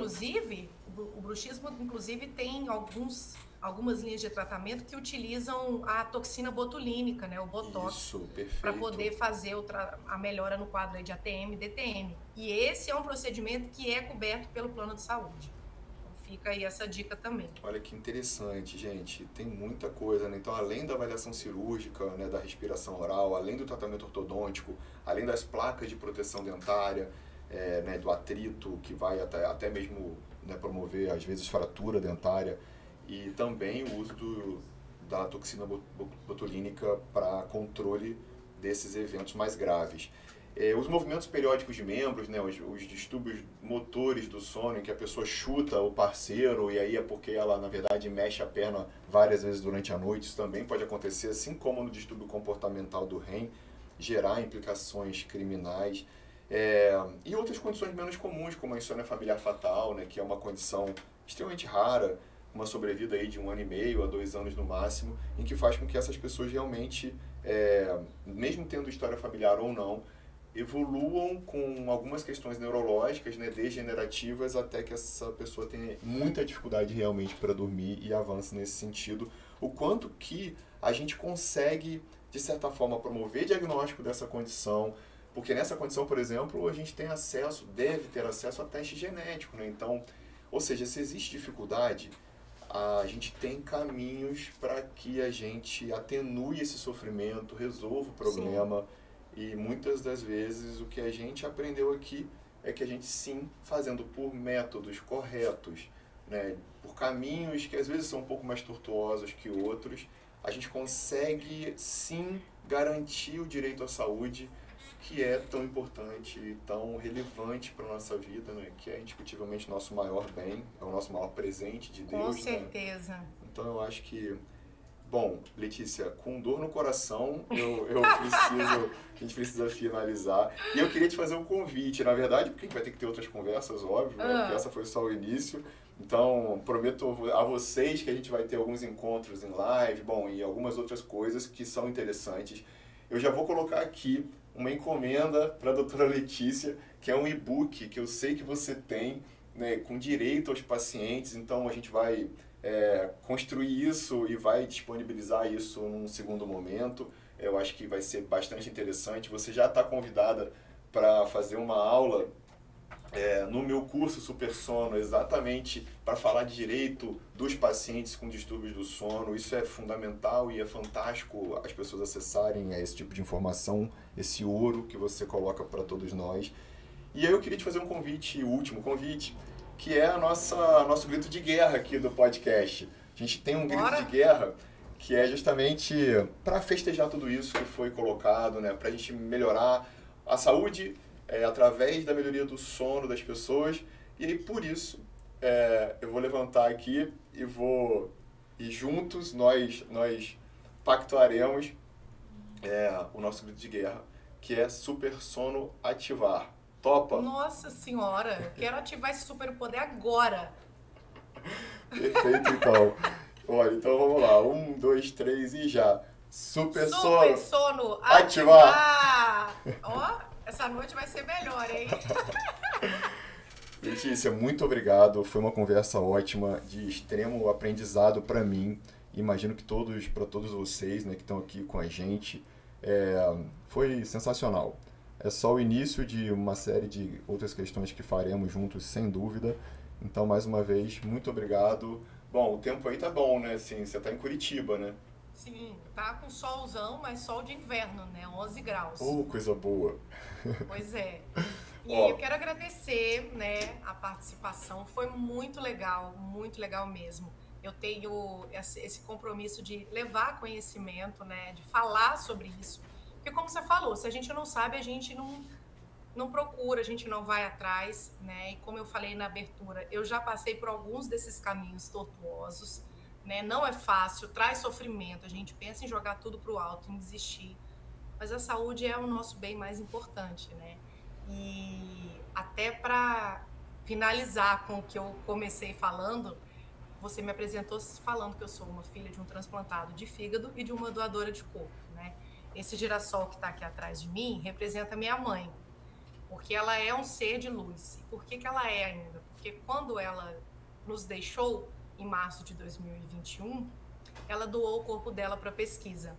O bruxismo, inclusive, tem algumas linhas de tratamento que utilizam a toxina botulínica, né, o Botox, para poder fazer a melhora no quadro de ATM e DTM. E esse é um procedimento que é coberto pelo plano de saúde. Fica aí essa dica também. Olha que interessante, gente. Tem muita coisa, né? Então, além da avaliação cirúrgica, né, da respiração oral, além do tratamento ortodôntico, além das placas de proteção dentária, né, do atrito, que vai até mesmo, né, promover, às vezes, fratura dentária, e também o uso da toxina botulínica para controle desses eventos mais graves. Os movimentos periódicos de membros, né, os distúrbios motores do sono, em que a pessoa chuta o parceiro e aí é porque ela, na verdade, mexe a perna várias vezes durante a noite, isso também pode acontecer, assim como no distúrbio comportamental do REM, gerar implicações criminais. E outras condições menos comuns, como a insônia familiar fatal, né, que é uma condição extremamente rara, uma sobrevida aí de 1 ano e meio a 2 anos no máximo, em que faz com que essas pessoas realmente, mesmo tendo história familiar ou não, evoluam com algumas questões neurológicas, né, degenerativas, até que essa pessoa tenha muita dificuldade realmente para dormir e avance nesse sentido. O quanto que a gente consegue, de certa forma, promover diagnóstico dessa condição, porque nessa condição, por exemplo, a gente tem acesso, deve ter acesso a teste genético, né? Então, ou seja, se existe dificuldade, a gente tem caminhos para que a gente atenue esse sofrimento, resolva o problema. Sim. E muitas das vezes o que a gente aprendeu aqui é que a gente sim, fazendo por métodos corretos, né, por caminhos que às vezes são um pouco mais tortuosos que outros, a gente consegue sim garantir o direito à saúde, que é tão importante e tão relevante para a nossa vida, né? Que é indiscutivelmente o nosso maior bem, é o nosso maior presente de Deus. Com certeza. Né? Então eu acho que, bom, Letícia, com dor no coração, a gente precisa finalizar. E eu queria te fazer um convite, na verdade, porque a gente vai ter que ter outras conversas, óbvio, né? Porque essa foi só o início. Então, prometo a vocês que a gente vai ter alguns encontros em live, bom, e algumas outras coisas que são interessantes. Eu já vou colocar aqui uma encomenda para a doutora Letícia, que é um e-book que eu sei que você tem, né, com direito aos pacientes. Então, a gente vai construir isso e vai disponibilizar isso num segundo momento. Eu acho que vai ser bastante interessante. Você já está convidada para fazer uma aula no meu curso Super Sono, exatamente para falar de direito dos pacientes com distúrbios do sono. Isso é fundamental e é fantástico as pessoas acessarem esse tipo de informação, esse ouro que você coloca para todos nós. E aí eu queria te fazer um convite, último convite, que é nosso grito de guerra aqui do podcast. A gente tem um grito de guerra que é justamente para festejar tudo isso que foi colocado, né, para a gente melhorar a saúde através da melhoria do sono das pessoas. E aí, por isso, eu vou levantar aqui e juntos nós pactuaremos o nosso grito de guerra, que é Super Sono Ativar. Topa? Nossa senhora, eu quero ativar esse superpoder agora. Perfeito, então. Olha, então vamos lá. 1, 2, 3 e já. Super sono ativar! Ó, essa noite vai ser melhor, hein? Letícia, muito obrigado. Foi uma conversa ótima, de extremo aprendizado para mim. Imagino que para todos vocês, né, que estão aqui com a gente, foi sensacional. É só o início de uma série de outras questões que faremos juntos, sem dúvida. Então, mais uma vez, muito obrigado. Bom, o tempo aí tá bom, né? Assim, você tá em Curitiba, né? Sim, tá com solzão, mas sol de inverno, né? 11 graus. Oh, coisa boa. Pois é. E eu quero agradecer, né, a participação. Foi muito legal mesmo. Eu tenho esse compromisso de levar conhecimento, né, de falar sobre isso. Porque, como você falou, se a gente não sabe, a gente não procura, a gente não vai atrás, né? E como eu falei na abertura, eu já passei por alguns desses caminhos tortuosos, né? Não é fácil, traz sofrimento, a gente pensa em jogar tudo para o alto, em desistir. Mas a saúde é o nosso bem mais importante, né? E até para finalizar com o que eu comecei falando, você me apresentou falando que eu sou uma filha de um transplantado de fígado e de uma doadora de corpo, né? Esse girassol que está aqui atrás de mim representa minha mãe, porque ela é um ser de luz. E por que ela é ainda? Porque quando ela nos deixou, em março de 2021, ela doou o corpo dela para pesquisa.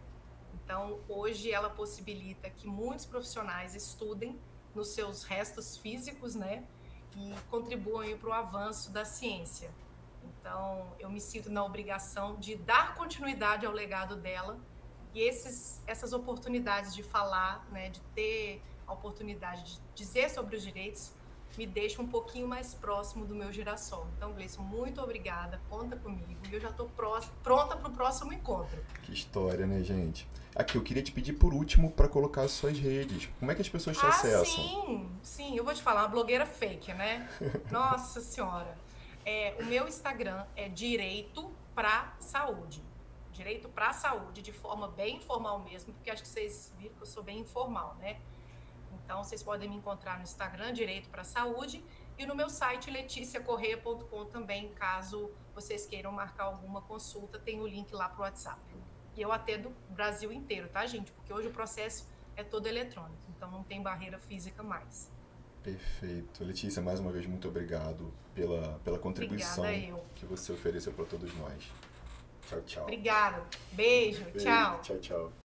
Então, hoje ela possibilita que muitos profissionais estudem nos seus restos físicos, né? E contribuam para o avanço da ciência. Então, eu me sinto na obrigação de dar continuidade ao legado dela. E essas oportunidades de falar, né, de ter a oportunidade de dizer sobre os direitos, me deixa um pouquinho mais próximo do meu girassol. Então, Gleison, muito obrigada, conta comigo. E eu já estou pronta para o próximo encontro. Que história, né, gente? Aqui, eu queria te pedir por último para colocar as suas redes. Como é que as pessoas te acessam? Sim, eu vou te falar, uma blogueira fake, né? Nossa Senhora. O meu Instagram é Direito pra Saúde. Direito pra Saúde, de forma bem informal mesmo, porque acho que vocês viram que eu sou bem informal, né? Então, vocês podem me encontrar no Instagram, Direito pra Saúde, e no meu site, leticiacorreia.com também, caso vocês queiram marcar alguma consulta, tem o link lá pro WhatsApp. E eu atendo o Brasil inteiro, tá, gente? Porque hoje o processo é todo eletrônico, então não tem barreira física mais. Perfeito. Letícia, mais uma vez, muito obrigado pela contribuição que você ofereceu para todos nós. Tchau, tchau. Obrigada. Beijo. Tchau. Tchau, tchau.